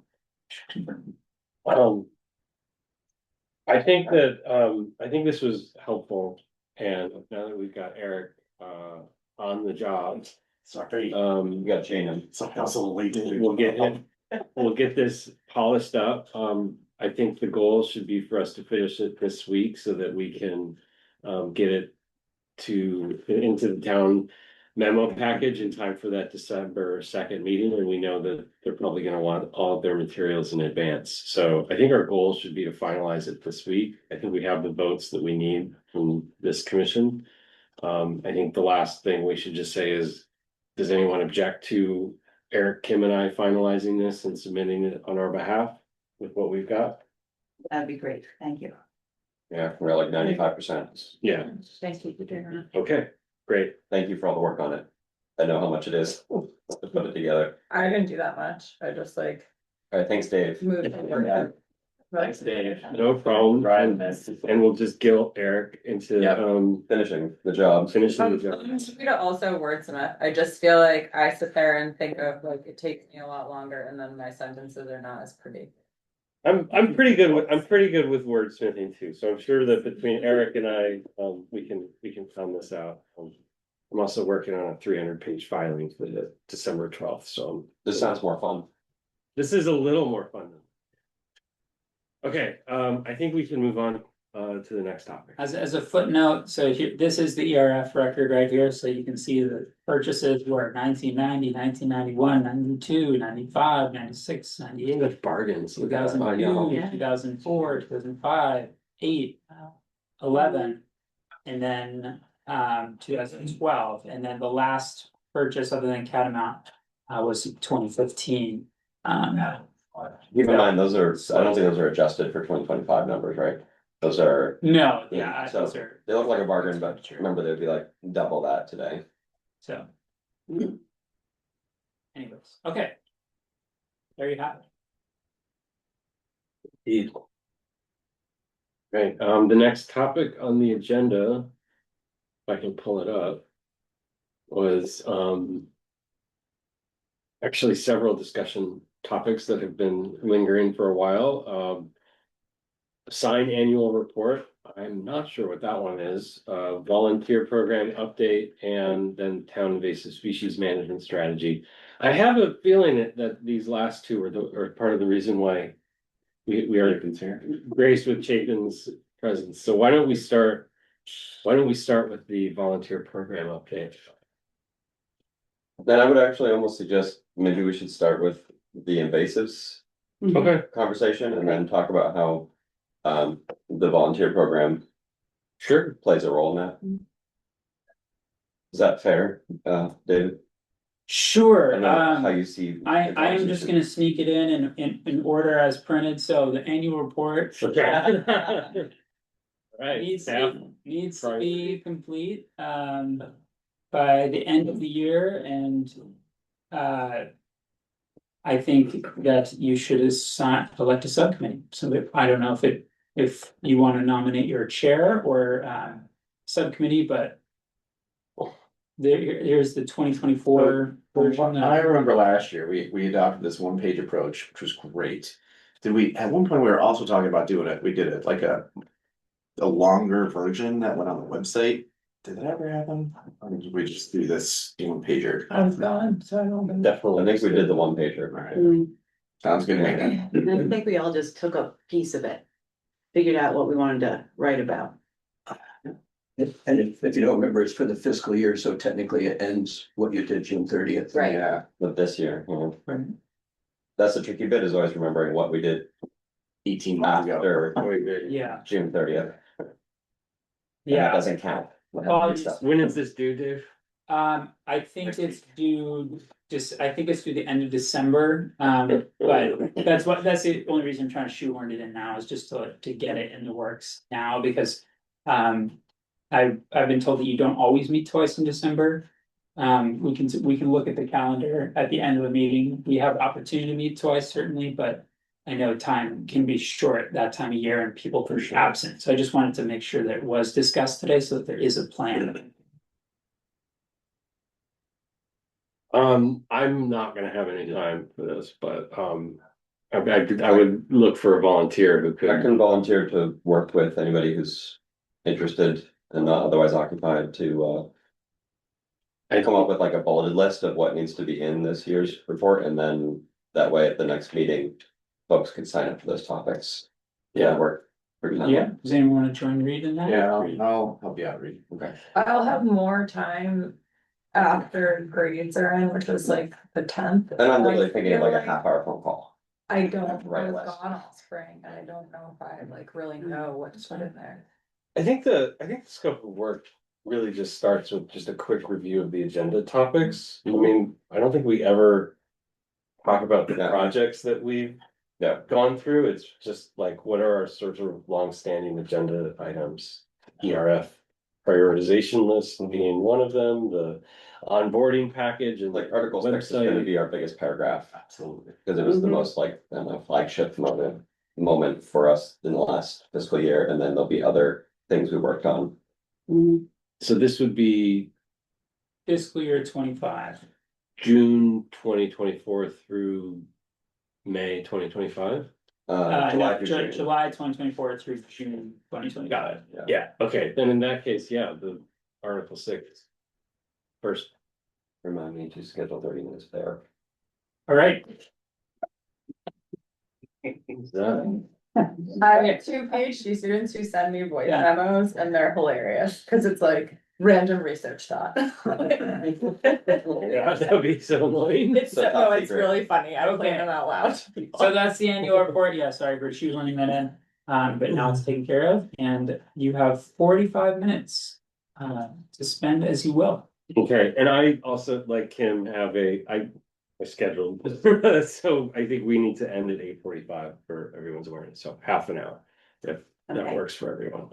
I think this was helpful, and now that we've got Eric, on the job. Sorry. You gotta change them. We'll get this polished up, I think the goal should be for us to finish it this week so that we can, get it. Into the town memo package in time for that December 2nd meeting, and we know that they're probably gonna want all of their materials in advance. So I think our goal should be to finalize it this week. I think we have the votes that we need from this commission. I think the last thing we should just say is, does anyone object to Eric, Kim and I finalizing this and submitting it on our behalf with what we've got? That'd be great, thank you. Yeah, we're at like 95%. Yeah, Thank you for doing that. okay, great. Thank you for all the work on it. I know how much it is to put it together. I didn't do that much, I just like All right, thanks, Dave. moved forward. Thanks, Dave. No problem. Driving And this. we'll just guilt Eric into, Yep. Finishing the job. finishing the I'm job. happy to also wordsmith, I just feel like I sit there and think of like, it takes me a lot longer, and then my sentences are not as pretty. I'm pretty good with wordsmithing too, so I'm sure that between Eric and I, we can pound this out. I'm also working on a 300-page filing for the December 12th, so This sounds more fun. this is a little more fun. Okay, I think we can move on to the next topic. As a footnote, so here, this is the ERF record right here, so you can see the purchases were 1990, 1991, 92, 95, 96, 98, Such bargains. 2002, Yeah. 2004, 2005, 8, 11, and then 2012, and then the last purchase other than Catamount was 2015. Keep in mind, those are, I don't think those are adjusted for 2025 numbers, right? Those are, No, yeah, So, those are, they look like a bargain, but remember, they'd be like double that today. so. Anyways, okay. There you have it. Indeed. Okay, the next topic on the agenda, if I can pull it up, was actually several discussion topics that have been lingering for a while. Sign annual report, I'm not sure what that one is, volunteer program update, and then town invasive species management strategy. I have a feeling that these last two are part of the reason why we are graced with Chapin's presence. So why don't we start with the volunteer program update? Then I would actually almost suggest maybe we should start with the invasives Okay, conversation and then talk about how the volunteer program sure. plays a role in that. Is that fair, David? Sure, I don't know how you see. I am just gonna sneak it in order as printed, so the annual report. Right, Needs staff. needs to be complete, by the end of the year and, I think that you should elect a subcommittee, so I don't know if you wanna nominate your chair or, subcommittee, but. Here's the 2024 version. I remember last year, we adopted this one-page approach, which was great. Did we, at one point, we were also talking about doing it, we did it like a longer version that went on the website. Did that ever happen? Or did we just do this one pager? I've gone, so I don't. Definitely, I think we did the one pager. Alright, sounds good. to me. I think we all just took a piece of it, figured out what we wanted to write about. And if you don't remember, it's for the fiscal year, so technically it ends what you did June 30th. Right. Yeah, but this year, Right. that's the tricky bit, is always remembering what we did 18 months ago. after Yeah, June 30th. That yeah, doesn't count. Well, just- When is this due, Dave? I think it's due, I think it's due the end of December, but that's the only reason I'm trying to shoehorn it in now is just to get it in the works now, because. I've been told that you don't always meet twice in December. We can look at the calendar at the end of the meeting. We have opportunity to meet twice certainly, but. I know time can be short that time of year and people are absent, so I just wanted to make sure that it was discussed today so that there is a plan. I'm not gonna have any time for this, but I would look for a volunteer who I could. can volunteer to work with anybody who's interested and not otherwise occupied to come up with like a bulleted list of what needs to be in this year's report, and then that way at the next meeting, folks can sign up for those topics. Yeah, work. Yeah, does anyone want to join Reed in that? Yeah, I'll help you out, Reed. Okay. I'll have more time after grades are in, which is like the 10th. And I'm really thinking of like a half-hour phone call. I don't, Right, I was less. gone all spring, and I don't know if I like really know what to put in there. I think the scope of work really just starts with just a quick review of the agenda topics. I mean, I don't think we ever talk about the Yeah. projects that we've gone through. It's just like, what are our sort of long-standing agenda items? ERF prioritization list being one of them, the onboarding package and Like Article 6 is gonna website. be our biggest paragraph, Absolutely. because it was the most like, I don't know, flagship moment for us in the last fiscal year, and then there'll be other things we worked on. So this would be Fiscal year 25. June 2024 through May 2025. July through June. July 2024 through June 2020. Got it. Yeah, okay, then in that case, yeah, the Article 6 first. Remind me to schedule 30 minutes there. All right, I get two PhD students who send me voice Yeah. memos and they're hilarious, cause it's like random research thought. Yeah, that would be so annoying. It's, So no, top it's secret. really funny, I play Okay. them out loud. so that's the annual report. Yeah, sorry for shoehorning that in. But now it's taken care of and you have 45 minutes to spend as you will. Okay, and I also, like Kim, have I scheduled, so I think we need to end at 8:45 for everyone's awareness, so half an hour. If that Okay. works for everyone.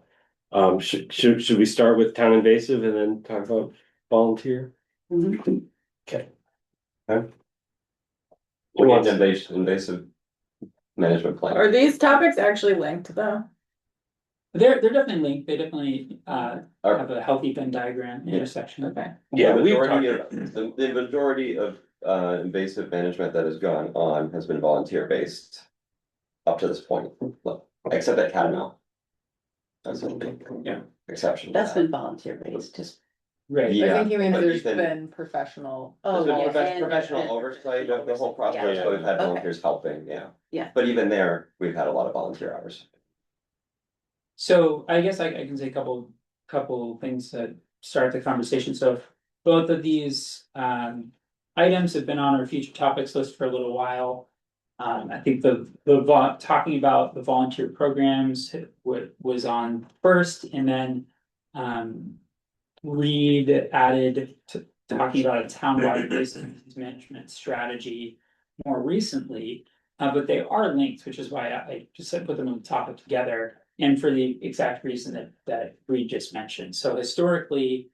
Should we start with town invasive and then talk about volunteer? Mhm. Okay. We want invasive management plan. Are these topics actually linked though? They're definitely linked. They definitely Are- have a healthy Venn diagram intersection. Okay. Yeah, The we've majority talked. of, the majority of invasive management that has gone on has been volunteer based. Up to this point, except at Catamount. That's a big exception. to That's that. been volunteer based, just, Right. I Yeah, think he means but there's Ethan- been professional. oh, There's been yeah, and- professional and- oversight of the whole process, Yeah. so we've had Okay. volunteers helping, yeah. Yeah. But even there, we've had a lot of volunteer hours. So I guess I can say a couple things to start the conversation. So both of these items have been on our future topics list for a little while. I think talking about the volunteer programs was on first, and then Reed added to talking about a townwide waste management strategy more recently. But they are linked, which is why I just said put them on the topic together, and for the exact reason that Reed just mentioned. So historically,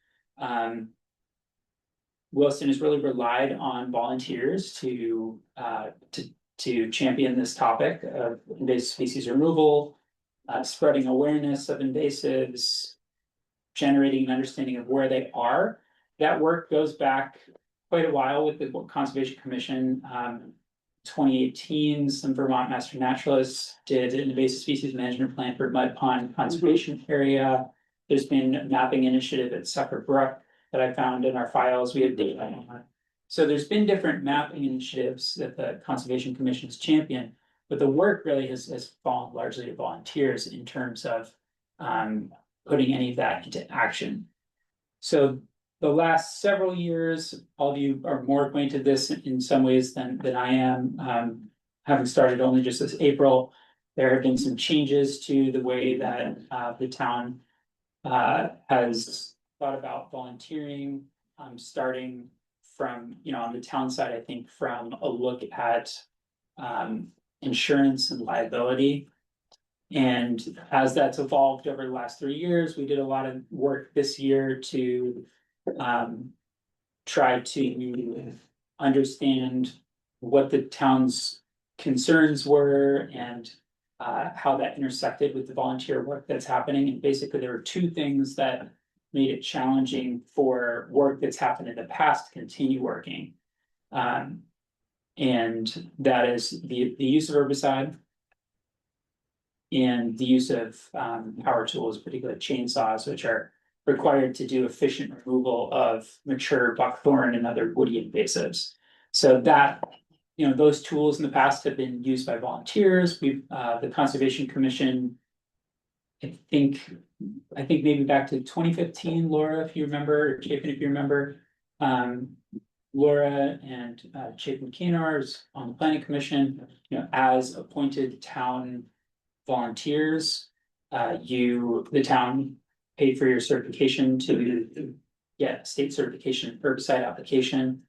Williston has really relied on volunteers to champion this topic of invasive species removal, spreading awareness of invasives, generating an understanding of where they are. That work goes back quite a while with the Conservation Commission. 2018, some Vermont master naturalists did an invasive species management plan for Mud Pond Conservation Area. There's been a mapping initiative at Sucker Brook that I found in our files. We have data on. So there's been different mapping initiatives that the Conservation Commission has championed, but the work really has fallen largely to volunteers in terms of putting any of that into action. So the last several years, all of you are more acquainted this in some ways than I am. Having started only just this April, there have been some changes to the way that the town has thought about volunteering, starting from, on the town side, I think from a look at insurance and liability. And as that's evolved over the last 3 years, we did a lot of work this year to try to understand what the town's concerns were and how that intersected with the volunteer work that's happening. And basically, there were two things that made it challenging for work that's happened in the past to continue working. And that is the use of herbicide and the use of power tools, particularly chainsaws, which are required to do efficient removal of mature buckthorn and other woody invasives. So that, those tools in the past have been used by volunteers. The Conservation Commission, I think maybe back to 2015, Laura, if you remember, or Chapin, if you remember, Laura and Chapin Canars on the Planning Commission, as appointed town volunteers, the town paid for your certification to get state certification herbicide application,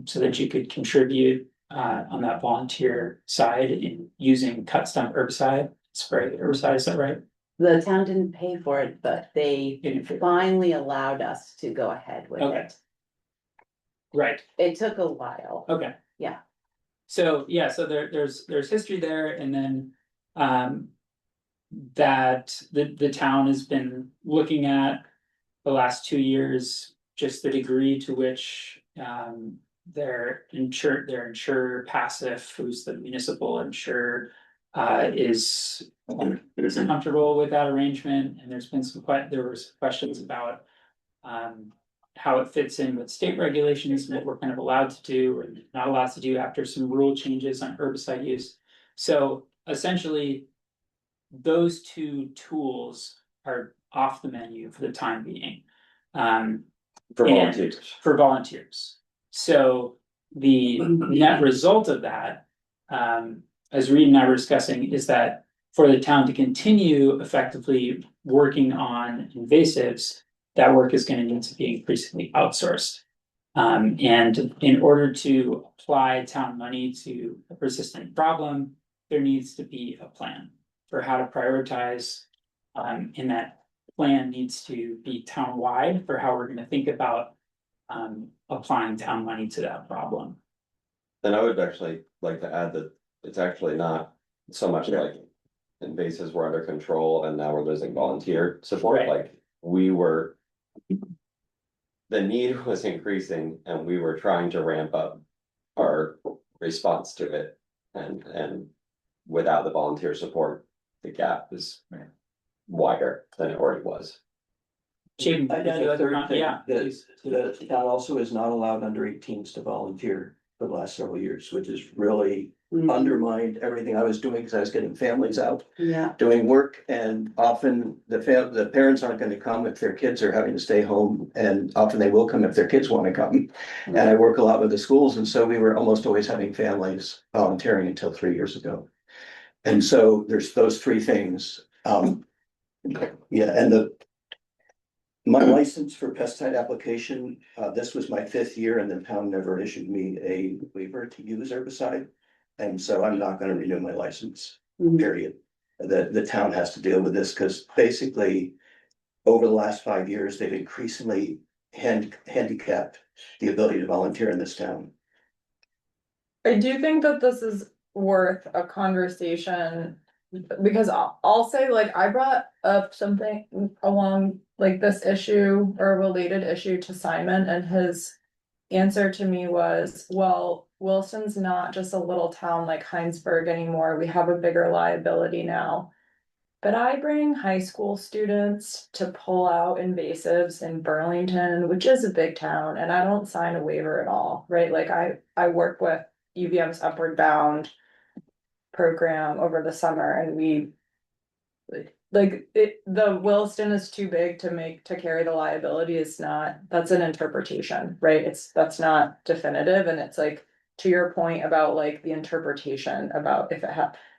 so that you could contribute on that volunteer side in using cut stump herbicide, spray herbicide, is that right? the town didn't pay for it, but they Didn't pay. finally allowed us to go ahead with Okay. it. Right, It took a while. okay. Yeah. So, so there's history there, and then that the town has been looking at the last 2 years, just the degree to which their insurer passive, who's the municipal insurer, is comfortable with that arrangement. And there's been there were some questions about how it fits in with state regulations, what we're kind of allowed to do or not allowed to do after some rule changes on herbicide use. So essentially, those two tools are off the menu for the time being. For And- volunteers. For volunteers. So the net result of that, as Reed and I were discussing, is that for the town to continue effectively working on invasives, that work is going to need to be increasingly outsourced. And in order to apply town money to a persistent problem, there needs to be a plan for how to prioritize. And that plan needs to be town-wide for how we're going to think about applying town money to that problem. And I would actually like to add that it's actually not so much like invasives were under control and now we're losing volunteer support, Right. like we were. The need was increasing and we were trying to ramp up our response to it. And without the volunteer support, the gap is wider than it already was. Jim, I think the third thing, yeah, that please. the town also is not allowed under 18s to volunteer for the last several years, which has really undermined everything I was doing, because I was getting families out Yeah, doing work, and often the parents aren't gonna come if their kids are having to stay home, and often they will come if their kids wanna come. And I work a lot with the schools, and so we were almost always having families volunteering until 3 years ago. And so there's those three things. Yeah, and my license for pesticide application, this was my 5th year, and the town never issued me a waiver to use herbicide. And so I'm not gonna renew my license, period. The town has to deal with this, because basically, over the last 5 years, they've increasingly handicapped the ability to volunteer in this town. I do think that this is worth a conversation. Because I'll say, like, I brought up something along like this issue or a related issue to Simon, and his answer to me was, well, Williston's not just a little town like Heinsberg anymore. We have a bigger liability now. But I bring high school students to pull out invasives in Burlington, which is a big town, and I don't sign a waiver at all, right? Like I work with UVM's Upward Bound program over the summer, and we the Williston is too big to carry the liability. It's not, that's an interpretation, right? That's not definitive, and it's like, to your point about like the interpretation about if it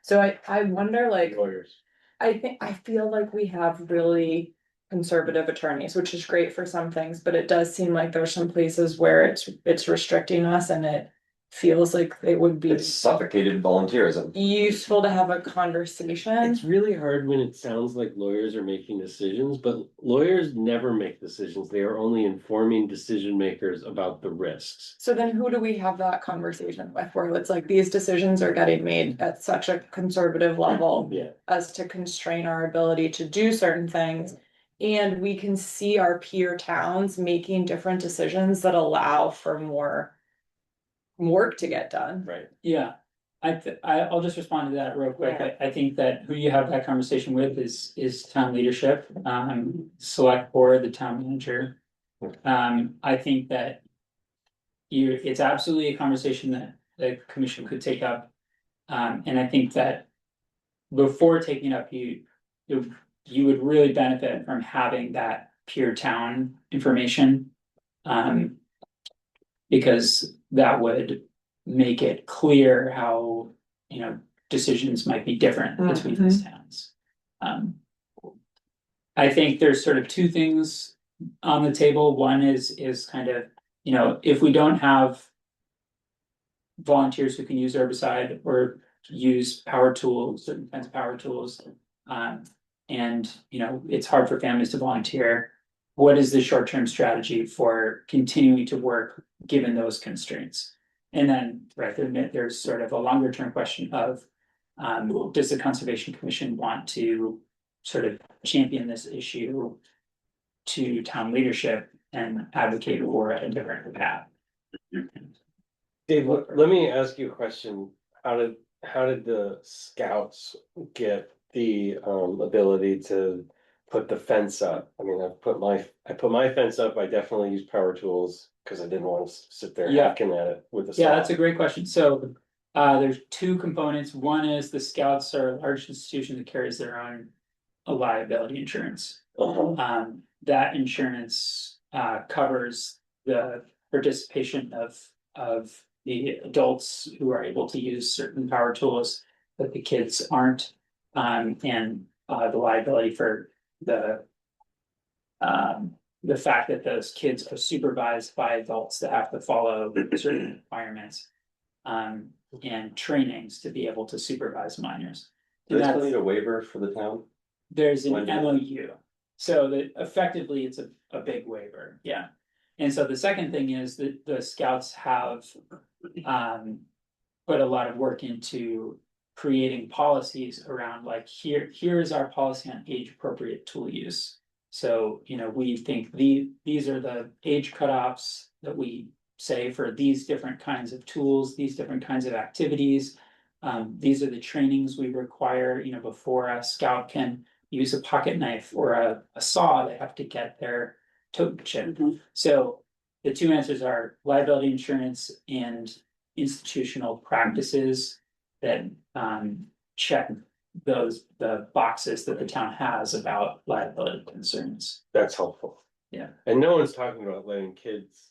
so I wonder, like, Lawyers. I feel like we have really conservative attorneys, which is great for some things, but it does seem like there's some places where it's restricting us, and it feels like it would be It's suffocated volunteerism. useful to have a conversation. It's really hard when it sounds like lawyers are making decisions, but lawyers never make decisions. They are only informing decision makers about the risks. So then who do we have that conversation with, where it's like these decisions are getting made at such a conservative level Yeah. as to constrain our ability to do certain things? And we can see our peer towns making different decisions that allow for more work to get done. Right. Yeah, I'll just respond to that real quick. Yeah. I think that who you have that conversation with is town leadership, select board, the town manager. I think that it's absolutely a conversation that the commission could take up. And I think that before taking up, you would really benefit from having that peer town information. Because that would make it clear how, decisions might be different between these towns. I think there's sort of two things on the table. One is kind of, if we don't have volunteers who can use herbicide or use power tools, certain kinds of power tools, and, it's hard for families to volunteer. What is the short-term strategy for continuing to work given those constraints? And then, right, there's sort of a longer term question of, does the Conservation Commission want to sort of champion this issue to town leadership and advocate for a different path? Dave, let me ask you a question. How did the scouts get the ability to put the fence up. I mean, I put my fence up. I definitely use power tools because I didn't want to sit there Yeah. hacking at it with a saw. Yeah, that's a great question. So there's two components. One is the Scouts are a large institution that carries their own liability insurance. Uh-huh. That insurance covers the participation of the adults who are able to use certain power tools that the kids aren't. And the liability for the fact that those kids are supervised by adults that have to follow certain requirements. And trainings to be able to supervise minors. Do they still That's- need a waiver for the town? There's an When do they- MOU, so that effectively it's a big waiver, yeah. And so the second thing is that the Scouts have put a lot of work into creating policies around like, here is our policy on age appropriate tool use. So, you know, we think these are the age cutoffs that we say for these different kinds of tools, these different kinds of activities. These are the trainings we require, you know, before a Scout can use a pocket knife or a saw, they have to get their tote chip. So the two answers are liability insurance and institutional practices that check the boxes that the town has about liability concerns. That's helpful. Yeah. And no one's talking about letting kids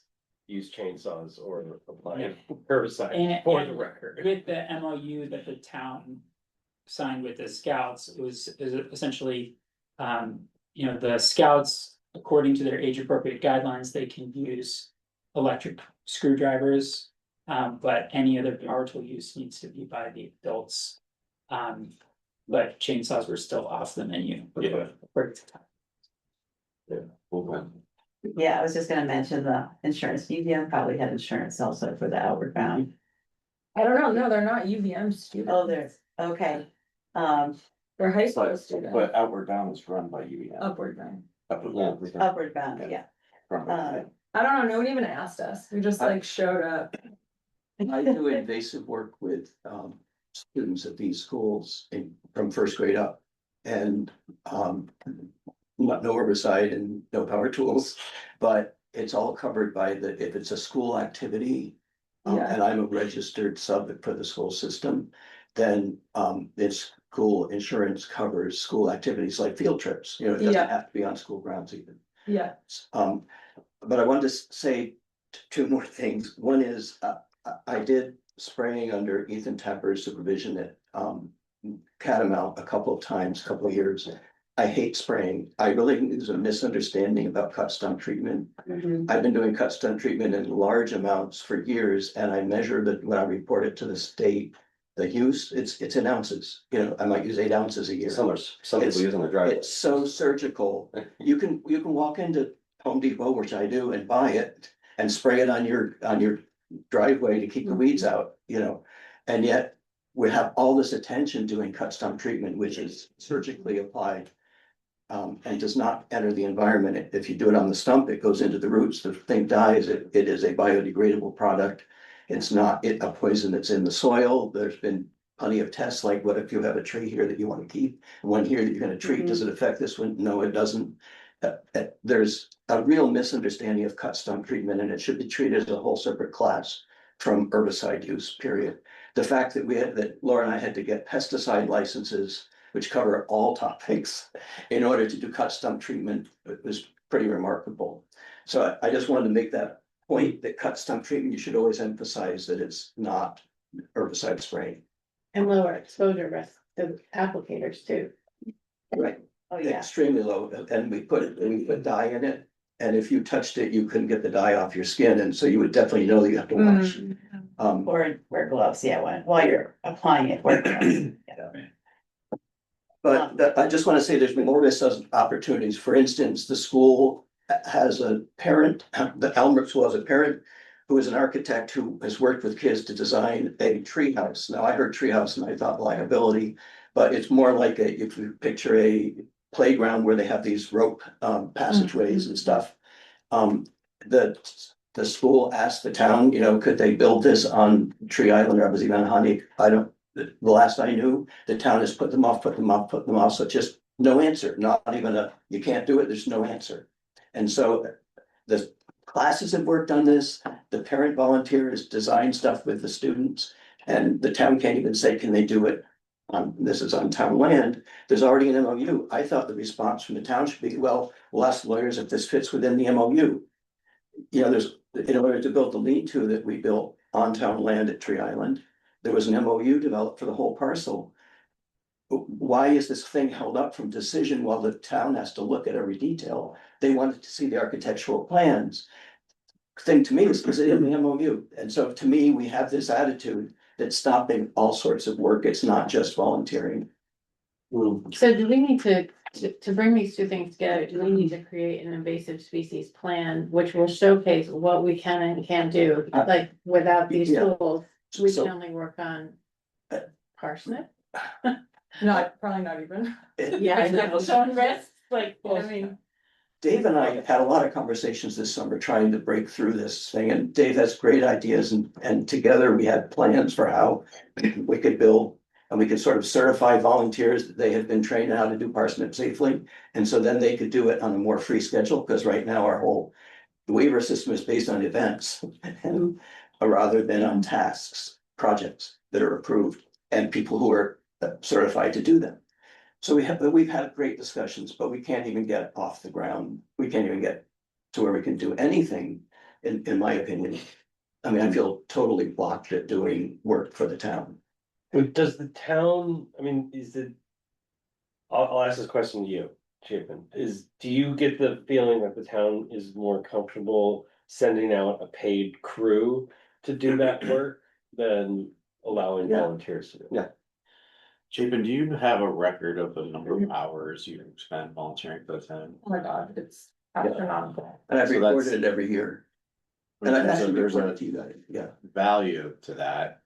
use chainsaws or apply herbicide And- for and the record. With the MOU that the town signed with the Scouts, it was essentially, you know, the Scouts, according to their age appropriate guidelines, they can use electric screwdrivers. But any other power tool use needs to be by the adults. But chainsaws were still off the menu. Yeah. Okay. Yeah, I was just gonna mention the insurance, UVM probably had insurance also for the outward bound. I don't know, no, they're not UVM students. Oh, there's, okay, They're high school But students, Outward Bound is run by UEM. upward bound. upward bound, yeah. Run by I don't know, no one even asked us, we just like showed up. I do invasive work with students at these schools from first grade up. And no herbicide and no power tools, but it's all covered by if it's a school activity. Yeah. And I'm a registered sub for the school system, then it's school insurance covers school activities like field trips, you know, it doesn't Yeah. have to be on school grounds even. Yeah, But I wanted to say two more things. One is, I did spraying under Ethan Tapper's supervision at Catamount a couple of times, couple of years. I hate spraying. I really think there's a misunderstanding about cut stump treatment. I've been doing cut stump treatment in large amounts for years, and I measure that when I report it to the state, the use, it's in ounces. You know, I might use 8 ounces a year. Some people use on the driveway. It's so surgical. You can walk into Home Depot, which I do, and buy it and spray it on your driveway to keep the weeds out, you know, and yet we have all this attention doing cut stump treatment, which is surgically applied. And does not enter the environment. If you do it on the stump, it goes into the roots, the thing dies, it is a biodegradable product. It's not a poison that's in the soil. There's been plenty of tests, like what if you have a tree here that you want to keep, one here that you're gonna treat, does it affect this one? No, it doesn't. There's a real misunderstanding of cut stump treatment, and it should be treated as a whole separate class from herbicide use, period. The fact that Laura and I had to get pesticide licenses, which cover all topics, in order to do cut stump treatment, was pretty remarkable. So I just wanted to make that point, that cut stump treatment, you should always emphasize that it's not herbicide spraying. And lower exposure risk to applicators too. Right. Oh, yeah. Extremely low, and we put dye in it, and if you touched it, you couldn't get the dye off your skin, and so you would definitely know that you have to wash. Or wear gloves, yeah, while you're applying it, wear gloves. Yeah. But I just want to say there's been more missed opportunities. For instance, the school has a parent, the Elmer School has a parent who is an architect who has worked with kids to design a treehouse. Now, I heard treehouse and I thought liability, but it's more like if you picture a playground where they have these rope passageways and stuff. The school asked the town, you know, could they build this on Tree Island or Honey? The last I knew, the town has put them off, so just No answer, not even you can't do it, there's no answer. And so the classes have worked on this, the parent volunteers design stuff with the students. And the town can't even say, can they do it? This is on town land, there's already an MOU. I thought the response from the town should be, well, we'll ask lawyers if this fits within the MOU. You know, in order to build the lean-to that we built on town land at Tree Island, there was an MOU developed for the whole parcel. Why is this thing held up from decision while the town has to look at every detail? They wanted to see the architectural plans. Thing to me is it in the MOU? And so to me, we have this attitude that's stopping all sorts of work. It's not just volunteering. So do we need to bring these two things together, do we need to create an invasive species plan, which will showcase what we can and can't do? Like, without these Yeah. tools, we So- can only work on parsnip. Probably not even. Yeah, I know, showing risks, like, I mean, Dave and I have had a lot of conversations this summer trying to break through this thing, and Dave has great ideas, and together we had plans for how we could build. And we could sort of certify volunteers that they have been trained how to do parsnip safely, and so then they could do it on a more free schedule, because right now our whole waiver system is based on events. And rather than on tasks, projects that are approved, and people who are certified to do them. So we've had great discussions, but we can't even get off the ground. We can't even get to where we can do anything, in my opinion. I mean, I feel totally blocked at doing work for the town. But does the town, I mean, is it? I'll ask this question to you, Chapin, do you get the feeling that the town is more comfortable sending out a paid crew to do that work than allowing Yeah. volunteers to do it? Yeah. Chapin, do you have a record of the number of hours you spent volunteering for the town? oh my God, it's astronomical. And I've So that's- recorded it every year. And I've actually There's reported a to you guys, yeah. value to that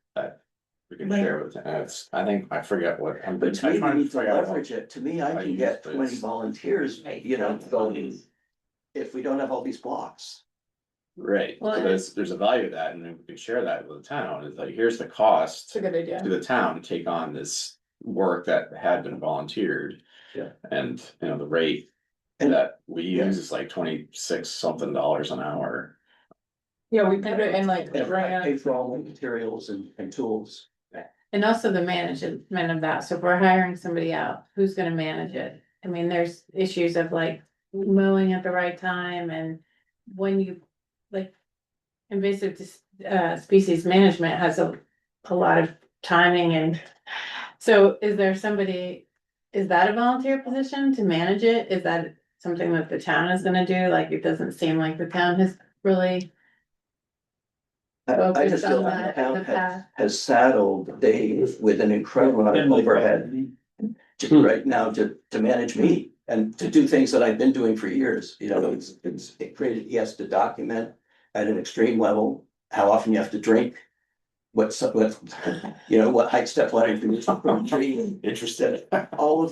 we can share with, and it's, I think, I forget what. But to me, we trying need to figure out leverage it. To me, I I can use get this. 20 volunteers, you know, going. If we don't have all these blocks. Right, Well, so there's a value to that, and then we can share that with the town, it's like, here's the cost It's a good idea. to the town to take on this work that had been volunteered. Yeah. And, you know, the rate And- that we Yeah. use is like $26 something an hour. Yeah, we put it in like And I grant. pay for all the materials and tools. and also the management of that, so if we're hiring somebody out, who's gonna manage it? I mean, there's issues of like mowing at the right time, and when you, like. Invasive species management has a lot of timing, and so is there somebody, is that a volunteer position to manage it? Is that something that the town is gonna do? Like, it doesn't seem like the town has really I just feel focused on like the that in town the past. has saddled Dave with an incredible amount of overhead. Right now to manage me and to do things that I've been doing for years, you know, it created, he has to document at an extreme level, how often you have to drink. What, you know, what height step ladder you do from tree, Interested? all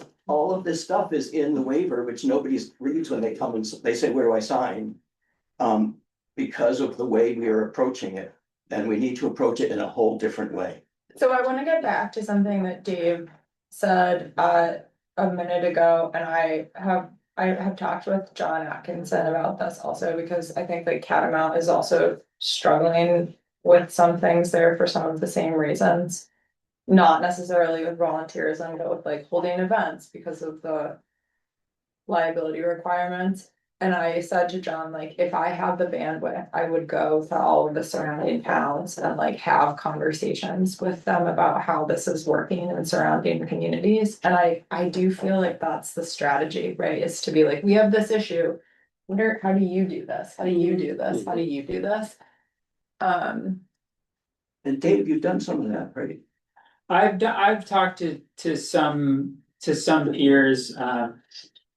of this stuff is in the waiver, which nobody's reads when they come and they say, where do I sign? Because of the way we are approaching it, and we need to approach it in a whole different way. So I wanna get back to something that Dave said a minute ago, and I have talked with John Atkinson about this also, because I think that Catamount is also struggling with some things there for some of the same reasons. Not necessarily with volunteerism, but with like holding events because of the liability requirements. And I said to John, like, if I have the bandwidth, I would go to all of the surrounding towns and like have conversations with them about how this is working in surrounding communities. And I do feel like that's the strategy, right? Is to be like, we have this issue. How do you do this? How do you do this? How do you do this? And Dave, you've done some of that, right? I've talked to some peers,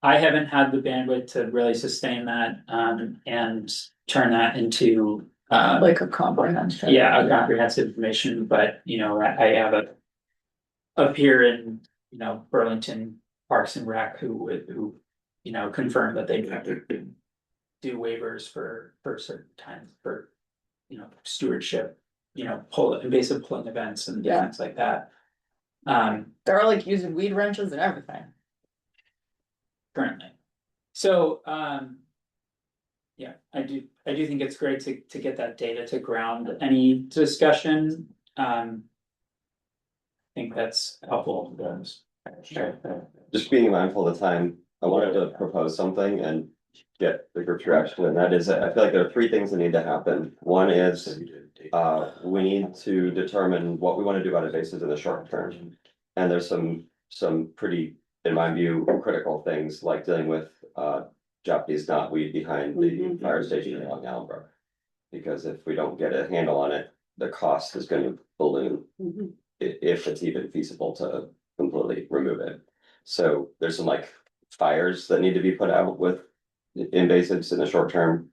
I haven't had the bandwidth to really sustain that, and turn that into, Like a comprehension. yeah, a comprehensive information, but, you know, I have a peer in, you know, Burlington Parks and Rec who, you know, confirmed that they have to do waivers for certain times for, you know, stewardship, you know, invasive pulling events and Yeah. things like that. They're all like using weed wrenches and everything. currently. So, yeah, I do think it's great to get that data to ground any discussion. I think that's helpful. Just being mindful of the time, I wanted to propose something and get the group's reaction, and that is, I feel like there are three things that need to happen. One is, we need to determine what we want to do about invasives in the short term. And there's some pretty, in my view, critical things like dealing with, Japanese knotweed behind the fire station along Allenbrook. Because if we don't get a handle on it, the cost is gonna balloon. If it's even feasible to completely remove it. So there's some like fires that need to be put out with invasives in the short term.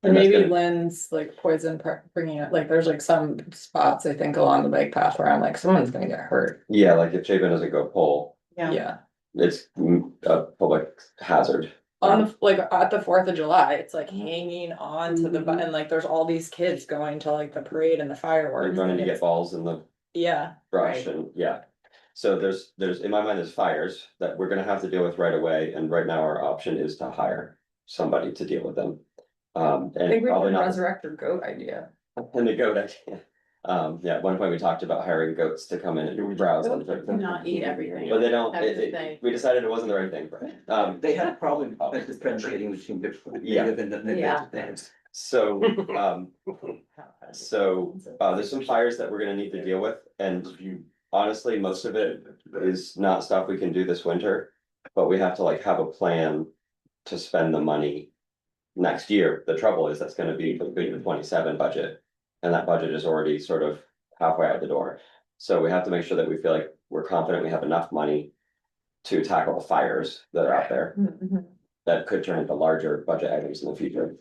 And that's maybe gonna- Lynn's like poison bringing it, like there's like some spots I think along the bike path where I'm like, someone's gonna get hurt. Yeah, like if Chapin doesn't go pull, Yeah. it's a public hazard. On the, like, at the 4th of July, it's like hanging on to the button, like there's all these kids going to like the parade and the Like fireworks. running and to get it's- balls in the Yeah, brush right. and, yeah. So there's, in my mind, there's fires that we're gonna have to deal with right away, and right now our option is to hire somebody to deal with them. I And think we probably can not, resurrect the goat idea. and the goat idea. Yeah, at one point we talked about hiring goats to come in and browse on certain. Not eat everything. But they don't, That's the thing. we decided it wasn't the right thing for it. They had a problem differentiating between different Yeah. native and the Yeah. things. So, there's some fires that we're gonna need to deal with, and honestly, most of it is not stuff we can do this winter. But we have to like have a plan to spend the money next year. The trouble is that's gonna be between the 27 budget. And that budget is already sort of halfway out the door. So we have to make sure that we feel like we're confident we have enough money to tackle the fires that are out there that could turn into larger budget items in the future.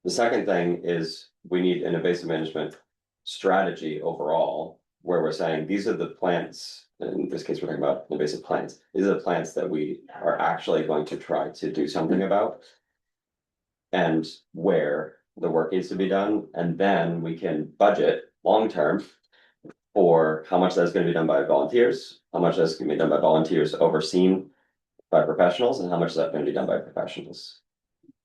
The second thing is we need an invasive management strategy overall, where we're saying these are the plants, in this case, we're talking about invasive plants. These are the plants that we are actually going to try to do something about. And where the work needs to be done, and then we can budget long-term for how much that's gonna be done by volunteers, how much that's gonna be done by volunteers overseen by professionals, and how much that's gonna be done by professionals.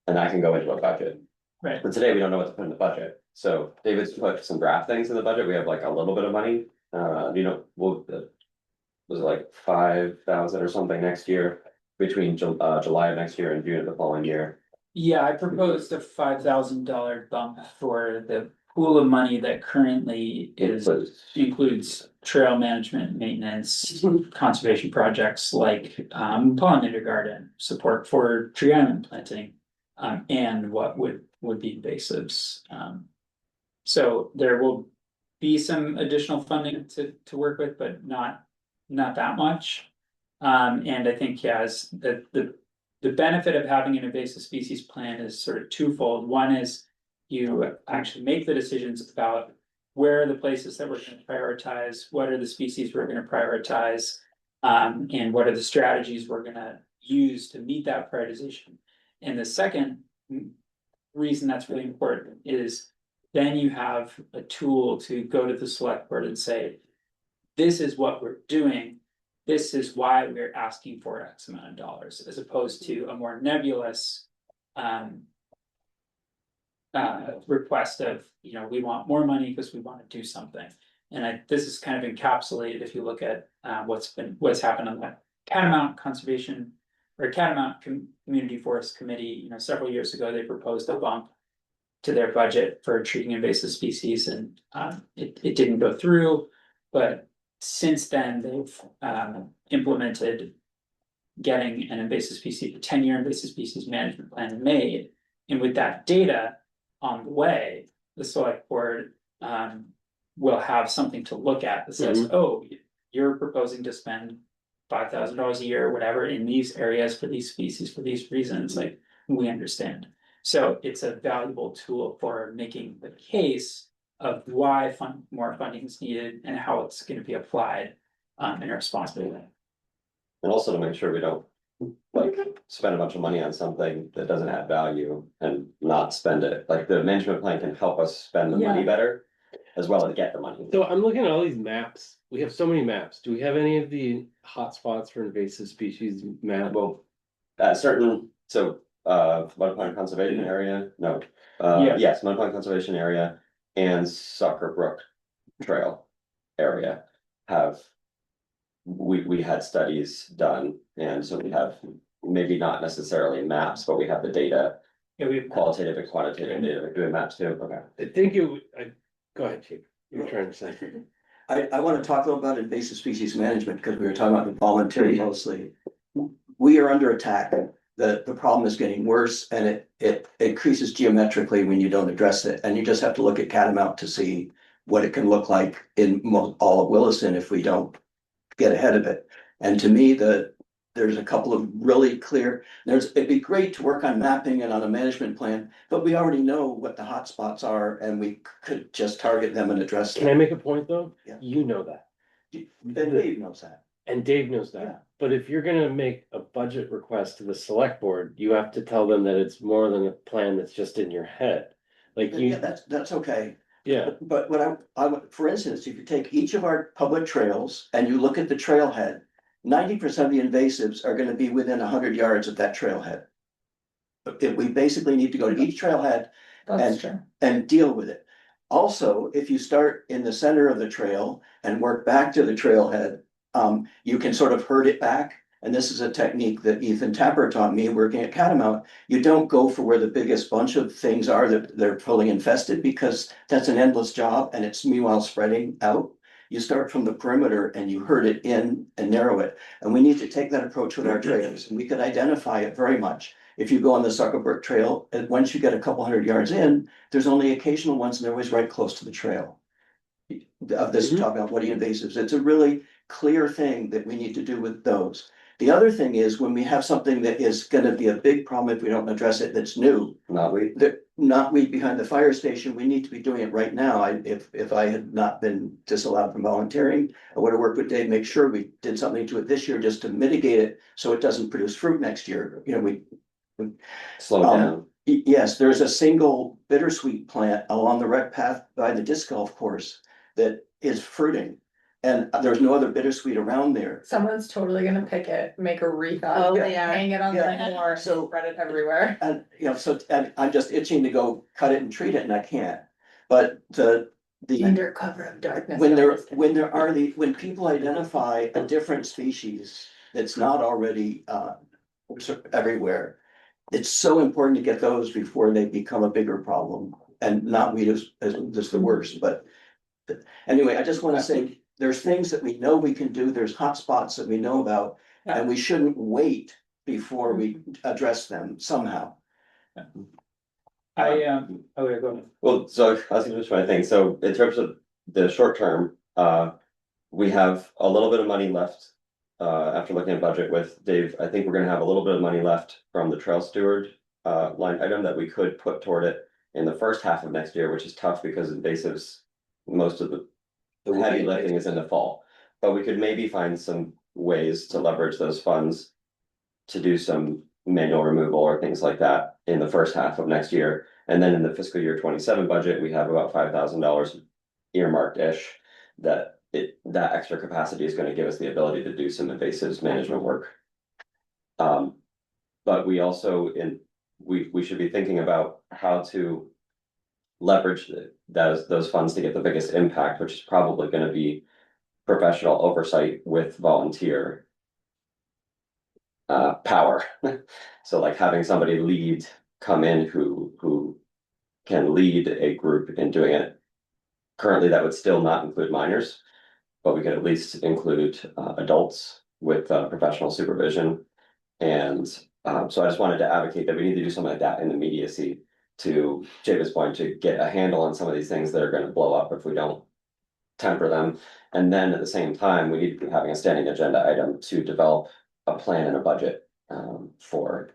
And that can go into a budget. Right. But today we don't know what to put in the budget, so David's put some draft things in the budget, we have like a little bit of money, was it like 5,000 or something next year? Between July of next year and June of the following year. Yeah, I proposed a $5,000 bump for the pool of money that currently includes trail management, maintenance, conservation projects like pollinator garden, support for tree island planting. And what would be invasives. So there will be some additional funding to work with, but not that much. And I think, yeah, as the benefit of having an invasive species plan is sort of twofold. One is you actually make the decisions about where are the places that we're going to prioritize, what are the species we're going to prioritize, and what are the strategies we're going to use to meet that prioritization. And the second reason that's really important is then you have a tool to go to the select board and say, this is what we're doing. This is why we're asking for X amount of dollars, as opposed to a more nebulous request of, we want more money because we want to do something. And this is kind of encapsulated if you look at what's happened on the Catamount Conservation or Catamount Community Forest Committee. Several years ago, they proposed a bump to their budget for treating invasive species, and it didn't go through. But since then, they've implemented getting an invasive species, a 10-year invasive species management plan made. And with that data on the way, the select board will have something to look at that says, oh, you're proposing to spend $5,000 a year or whatever in these areas for these species for these reasons, like we understand. So it's a valuable tool for making the case of why more funding is needed and how it's going to be applied in a responsible way. And also to make sure we don't like spend a bunch of money on something that doesn't add value and not spend it. Like the management plan can help us spend the money better as well as get the money. So I'm looking at all these maps. We have so many maps. Do we have any of the hotspots for invasive species map? Well, certain, so, Mud Pond Conservation Area, no, Yeah. yes, Mud Pond Conservation Area and Sucker Brook Trail area have. We had studies done, and so we have maybe not necessarily maps, but we have the data, Yeah, we, qualitative and quantitative data, we're doing maps too, okay. I think it would, go ahead, Chief, you were trying to say. I want to talk a little about invasive species management because we were talking about the voluntary mostly. We are under attack. The problem is getting worse and it increases geometrically when you don't address it. And you just have to look at Catamount to see what it can look like in all of Williston if we don't get ahead of it. And to me, there's a couple of really clear, it'd be great to work on mapping and on a management plan, but we already know what the hot spots are and we could just target them and address Can I them. make a point though? Yeah. You know that, And Dave knows that. and Dave knows Yeah. that, but if you're gonna make a budget request to the select board, you have to tell them that it's more than a plan that's just in your head. Like Yeah, you, that's okay. yeah, But what I would, for instance, if you take each of our public trails and you look at the trailhead, 90% of the invasives are gonna be within 100 yards of that trailhead. We basically need to go to each trailhead That's true. and deal with it. Also, if you start in the center of the trail and work back to the trailhead, you can sort of herd it back. And this is a technique that Ethan Tapper taught me working at Catamount. You don't go for where the biggest bunch of things are that they're fully infested because that's an endless job and it's meanwhile spreading out. You start from the perimeter and you herd it in and narrow it. And we need to take that approach with our trails and we could identify it very much. If you go on the Suckerbrook Trail, and once you get a couple 100 yards in, there's only occasional ones and they're always right close to the trail. Of this talking about woody invasives, it's a really clear thing that we need to do with those. The other thing is when we have something that is gonna be a big problem if we don't address it, that's new. Not weed behind the fire station, we need to be doing it right now. If I had not been disallowed from volunteering, I would have worked with Dave, make sure we did something to it this year just to mitigate it. So it doesn't produce fruit next year, Slow down, Yes, there's a single bittersweet plant along the rec path by the disc golf course that is fruiting. And there's no other bittersweet around there. Someone's totally gonna pick it, make a wreath Oh, out of it, they are. hang it on Yeah. the door, So- spread it everywhere. And, and I'm just itching to go cut it and treat it and I can't. But the. Under cover of darkness. When No, there, I'm just kidding. when there are when people identify a different species that's not already, everywhere. It's so important to get those before they become a bigger problem and not weed is the worst, but. Anyway, I just wanna say, there's things that we know we can do, there's hot spots that we know about, and we shouldn't wait before we address them somehow. oh, yeah, go ahead. well, so I was gonna just try to think, so in terms of the short term, we have a little bit of money left. After looking at budget with Dave, I think we're gonna have a little bit of money left from the trail steward line item that we could put toward it in the first half of next year, which is tough because invasives, most of the heavy lifting is in the fall. But we could maybe find some ways to leverage those funds to do some manual removal or things like that in the first half of next year. And then in the fiscal year 27 budget, we have about $5,000 earmarked-ish that that extra capacity is going to give us the ability to do some invasives management work. But we also we should be thinking about how to leverage those funds to get the biggest impact, which is probably going to be professional oversight with volunteer power. So like having somebody come in who can lead a group in doing it. Currently, that would still not include minors, but we could at least include adults with professional supervision. And so I just wanted to advocate that we need to do something like that in immediacy to Javid's point, to get a handle on some of these things that are going to blow up if we don't temper them. And then at the same time, we need to be having a standing agenda item to develop a plan and a budget for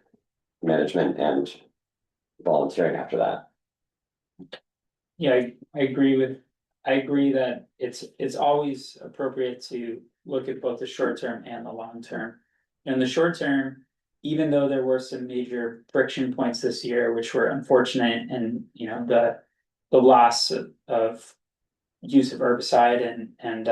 management and volunteering after that. Yeah, I agree that it's always appropriate to look at both the short term and the long term. In the short term, even though there were some major friction points this year, which were unfortunate, and the loss of use of herbicide and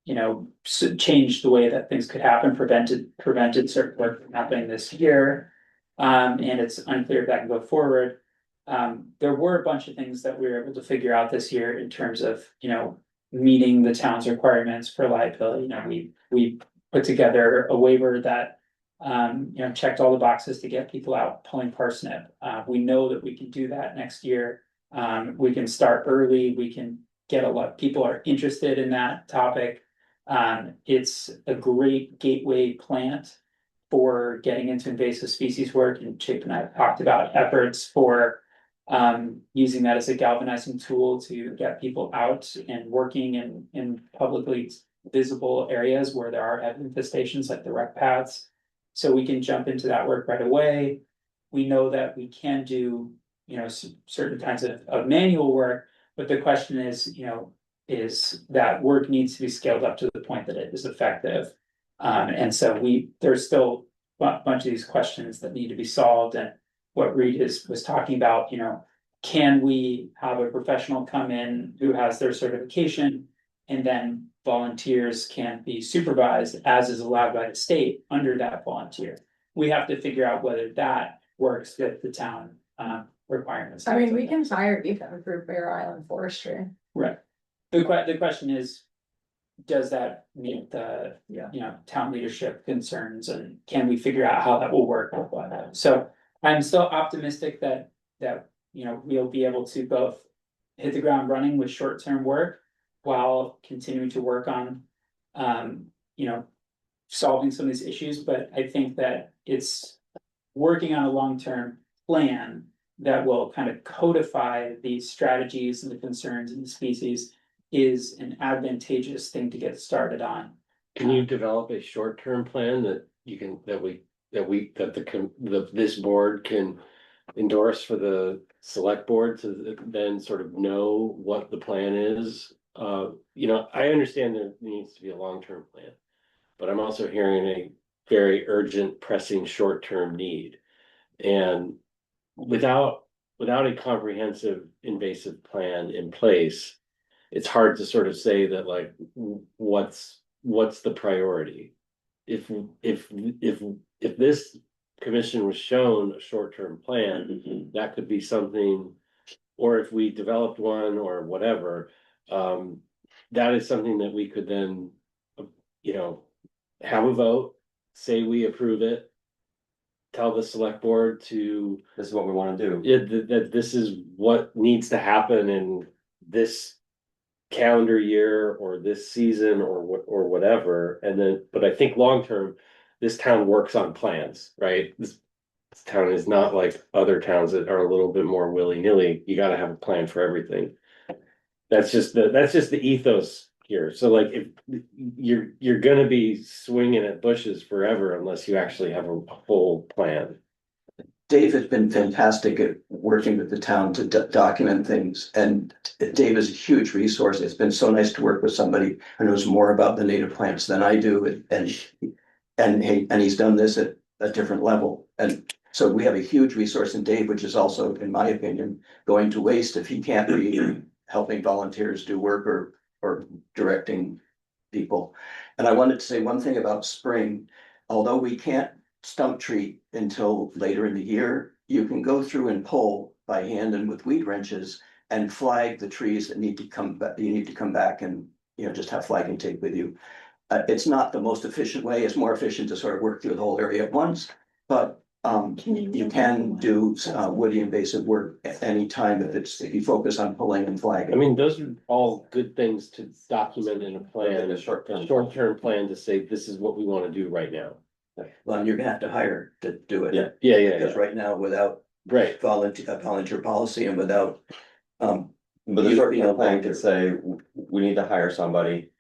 changed the way that things could happen, prevented certain work from happening this year. And it's unclear if that can go forward. There were a bunch of things that we were able to figure out this year in terms of, meeting the town's requirements for liability. We put together a waiver that, checked all the boxes to get people out pulling parsnip. We know that we can do that next year. We can start early, we can get a lot, people are interested in that topic. It's a great gateway plant for getting into invasive species work, and Chip and I have talked about efforts for using that as a galvanizing tool to get people out and working in publicly visible areas where there are infestations like the rec paths. So we can jump into that work right away. We know that we can do, certain kinds of manual work, but the question is, is that work needs to be scaled up to the point that it is effective. And so there's still a bunch of these questions that need to be solved, and what Reed was talking about, can we have a professional come in who has their certification, and then volunteers can be supervised as is allowed by the state under that volunteer? We have to figure out whether that works with the town requirements. I mean, we can hire Ethan through Bear Island Forestry. Right. The question is, does that meet the, town leadership concerns, and can we figure out how that will work with that? So I'm still optimistic that, we'll be able to both hit the ground running with short-term work while continuing to work on, solving some of these issues. But I think that it's working on a long-term plan that will kind of codify these strategies and the concerns in the species is an advantageous thing to get started on. Can you develop a short-term plan that you can, this board can endorse for the select board to then sort of know what the plan is? I understand there needs to be a long-term plan, but I'm also hearing a very urgent, pressing, short-term need. And without a comprehensive invasive plan in place, it's hard to sort of say that, like, what's the priority. If this commission was shown a short-term plan, that could be something, or if we developed one or whatever, that is something that we could then, have a vote, say we approve it, tell the select board to, This is what we wanna do. that this is what needs to happen in this calendar year or this season or whatever. And then, but I think long-term, this town works on plans, right? This town is not like other towns that are a little bit more willy-nilly. You gotta have a plan for everything. That's just the ethos here. So, like, if you're gonna be swinging at bushes forever unless you actually have a full plan. Dave has been fantastic at working with the town to document things, and Dave is a huge resource. It's been so nice to work with somebody who knows more about the native plants than I do, and he's done this at a different level. And so we have a huge resource in Dave, which is also, in my opinion, going to waste if he can't be helping volunteers do work or directing people. And I wanted to say one thing about spring. Although we can't stump treat until later in the year, you can go through and pull by hand and with weed wrenches and flag the trees that need to come back. You need to come back and, just have flagging tape with you. It's not the most efficient way. It's more efficient to sort of work through the whole area at once, but you can do woody invasive work at any time if you focus on pulling and flagging. I mean, those are all good things to document in a plan, A short-term. short-term plan to say, this is what we want to do right now. Well, and you're gonna have to hire to do it. Yeah. Because right now, without Right. volunteer policy and without, But the You- short-term plan volunteer. could say, we need to hire somebody.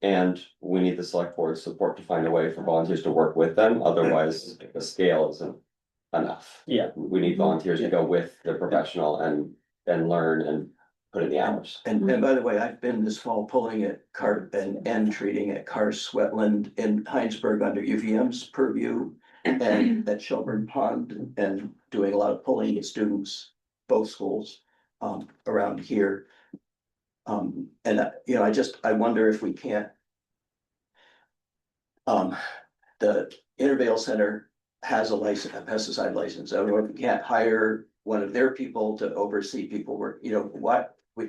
And we need the select board support to find a way for volunteers to work with them, otherwise the scale isn't enough. Yeah. We need volunteers to go with the professional and learn and put in the hours. and by the way, I've been this fall pulling at and treating at Karst Wetland in Heinsberg under UVM's purview. And at Shelburne Pond, and doing a lot of pulling with students, both schools, around here. And I wonder if we can't The Intervale Center has a license, a pesticide license. I mean, we can't hire one of their people to oversee people work,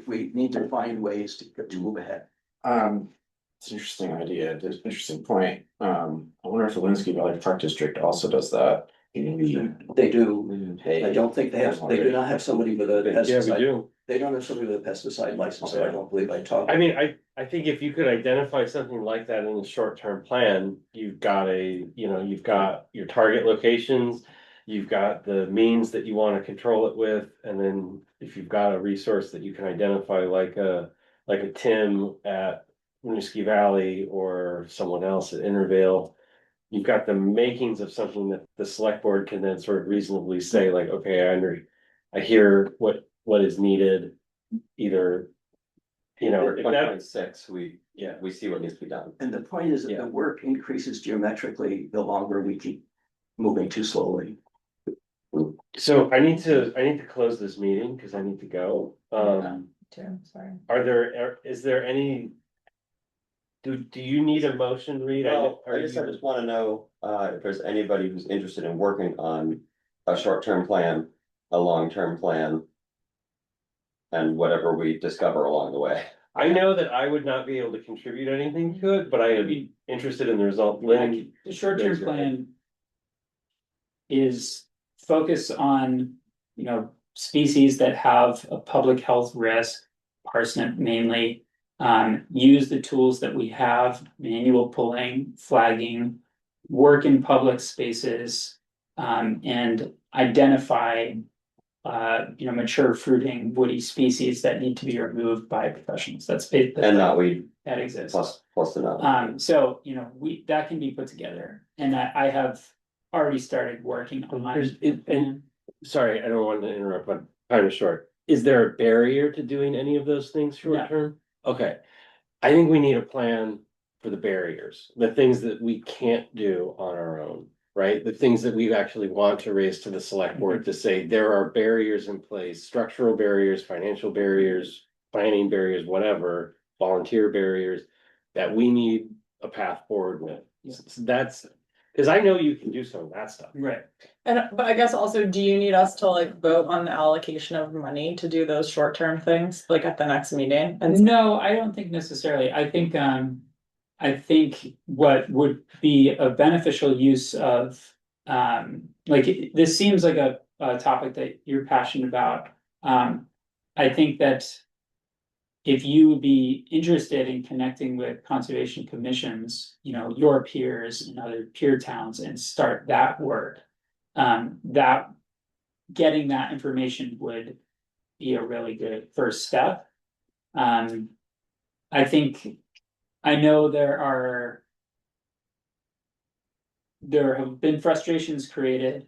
we need to find ways to move ahead. It's an interesting idea, it's an interesting point. I wonder if the Linsky Valley Park District also does that. Maybe. They do. I don't think they do not have somebody with a Yeah, we pesticide. do. They don't have somebody with a pesticide license, so I don't believe I talked. I mean, I think if you could identify something like that in the short-term plan, you've got you've got your target locations. You've got the means that you want to control it with, and then if you've got a resource that you can identify like a Tim at Winooski Valley or someone else at Intervale. You've got the makings of something that the select board can then sort of reasonably say like, okay, I hear what is needed, either. In If that, 2026, we see what needs to be done. And the point is that Yeah. the work increases geometrically the longer we keep moving too slowly. so I need to close this meeting because I need to go. Sorry. Is there any? Do you need a motion, Reed? Well, I just wanna know, if there's anybody who's interested in working on a short-term plan, a long-term plan. And whatever we discover along the way. I know that I would not be able to contribute anything to it, but I would be interested in the result. Lynn, The short-term Raise your hand. plan is focus on, species that have a public health risk, parsnip mainly. Use the tools that we have, manual pulling, flagging, work in public spaces, and identify mature fruiting woody species that need to be removed by professionals. That's it. And not we That exists. plus the knowledge. So, that can be put together, and I have already started working on. sorry, I don't want to interrupt, but time is short. Is there a barrier to doing any of those things short term? Okay, I think we need a plan for the barriers, the things that we can't do on our own. Right, the things that we actually want to raise to the select board to say there are barriers in place, structural barriers, financial barriers, planning barriers, whatever, volunteer barriers. That we need a path forward with. That's, because I know you can do some of that stuff. Right. But I guess also, do you need us to like vote on the allocation of money to do those short-term things, like at the next meeting? And No, I don't think necessarily. I think what would be a beneficial use of, this seems like a topic that you're passionate about. I think that if you would be interested in connecting with conservation commissions, your peers and other peer towns and start that work, that getting that information would be a really good first step. I think, I know there have been frustrations created,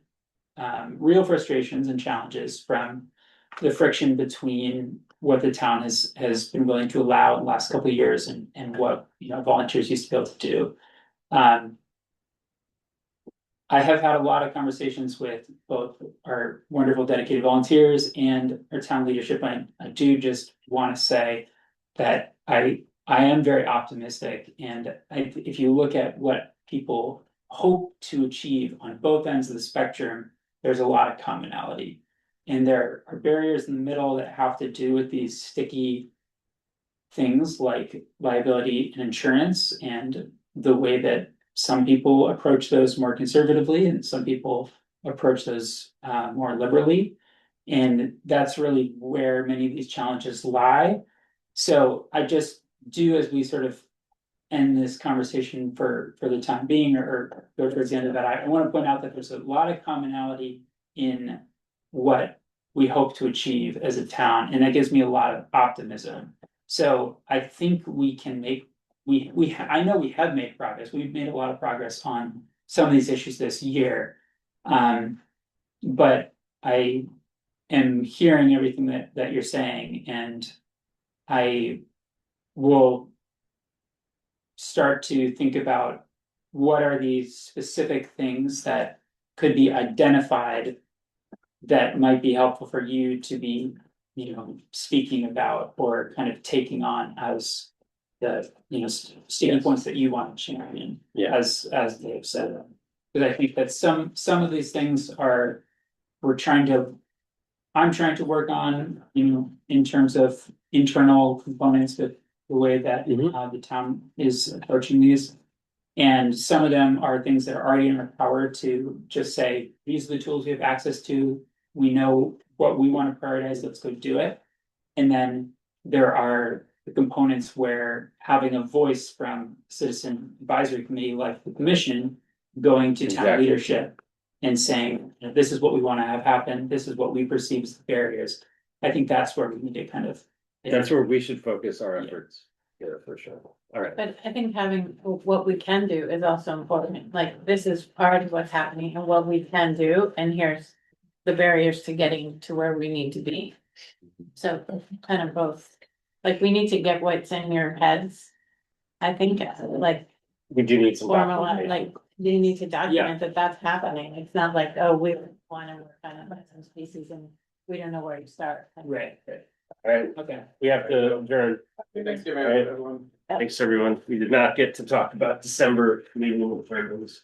real frustrations and challenges from the friction between what the town has been willing to allow in the last couple of years and what, volunteers used to be able to do. I have had a lot of conversations with both our wonderful dedicated volunteers and our town leadership. I do just want to say that I am very optimistic, and if you look at what people hope to achieve on both ends of the spectrum, there's a lot of commonality. And there are barriers in the middle that have to do with these sticky things like liability and insurance, and the way that some people approach those more conservatively and some people approach those more liberally. And that's really where many of these challenges lie. So I just do, as we sort of end this conversation for the time being, or go towards the end of that, I want to point out that there's a lot of commonality in what we hope to achieve as a town, and that gives me a lot of optimism. So I think we can make, I know we have made progress. We've made a lot of progress on some of these issues this year. But I am hearing everything that you're saying, and I will start to think about what are these specific things that could be identified that might be helpful for you to be, speaking about or kind of taking on as sticking Yes. points that you want to champion. Yeah. As they've said. Because I think that some of these things are, I'm trying to work on, in terms of internal components with the way that Mhm. the town is approaching these. And some of them are things that are already in our power to just say, these are the tools we have access to. We know what we want to prioritize, let's go do it. And then there are the components where having a voice from citizen advisory committee like the commission going to town Exactly. leadership and saying, this is what we want to have happen, this is what we perceive as the barriers. I think that's where we need to kind of. That's where we should focus our Yeah. efforts. Yeah, for sure. All right. But I think having what we can do is also important, like this is part of what's happening and what we can do, and here's the barriers to getting to where we need to be. So kind of both, like we need to get what's in your heads. I think like We do need some. formal, documentation. like you need to document that that's happening. It's not like, oh, we want to work on it, some species and we don't know where to start. Right, All right, okay. we have to adjourn. Thanksgiving, Right. everyone. Thanks, everyone. We did not get to talk about December meeting with friends.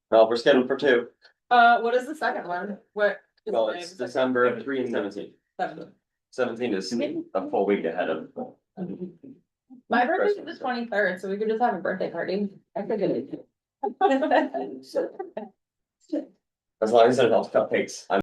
Well, we're scheduled for 2. What is the second one? What? is Well, the name? it's December 3 and 17. Seven. 17 is a full week ahead of. My birthday's the 23rd, so we could just have a birthday party. I figured it. As long as there's no cupcakes, I'm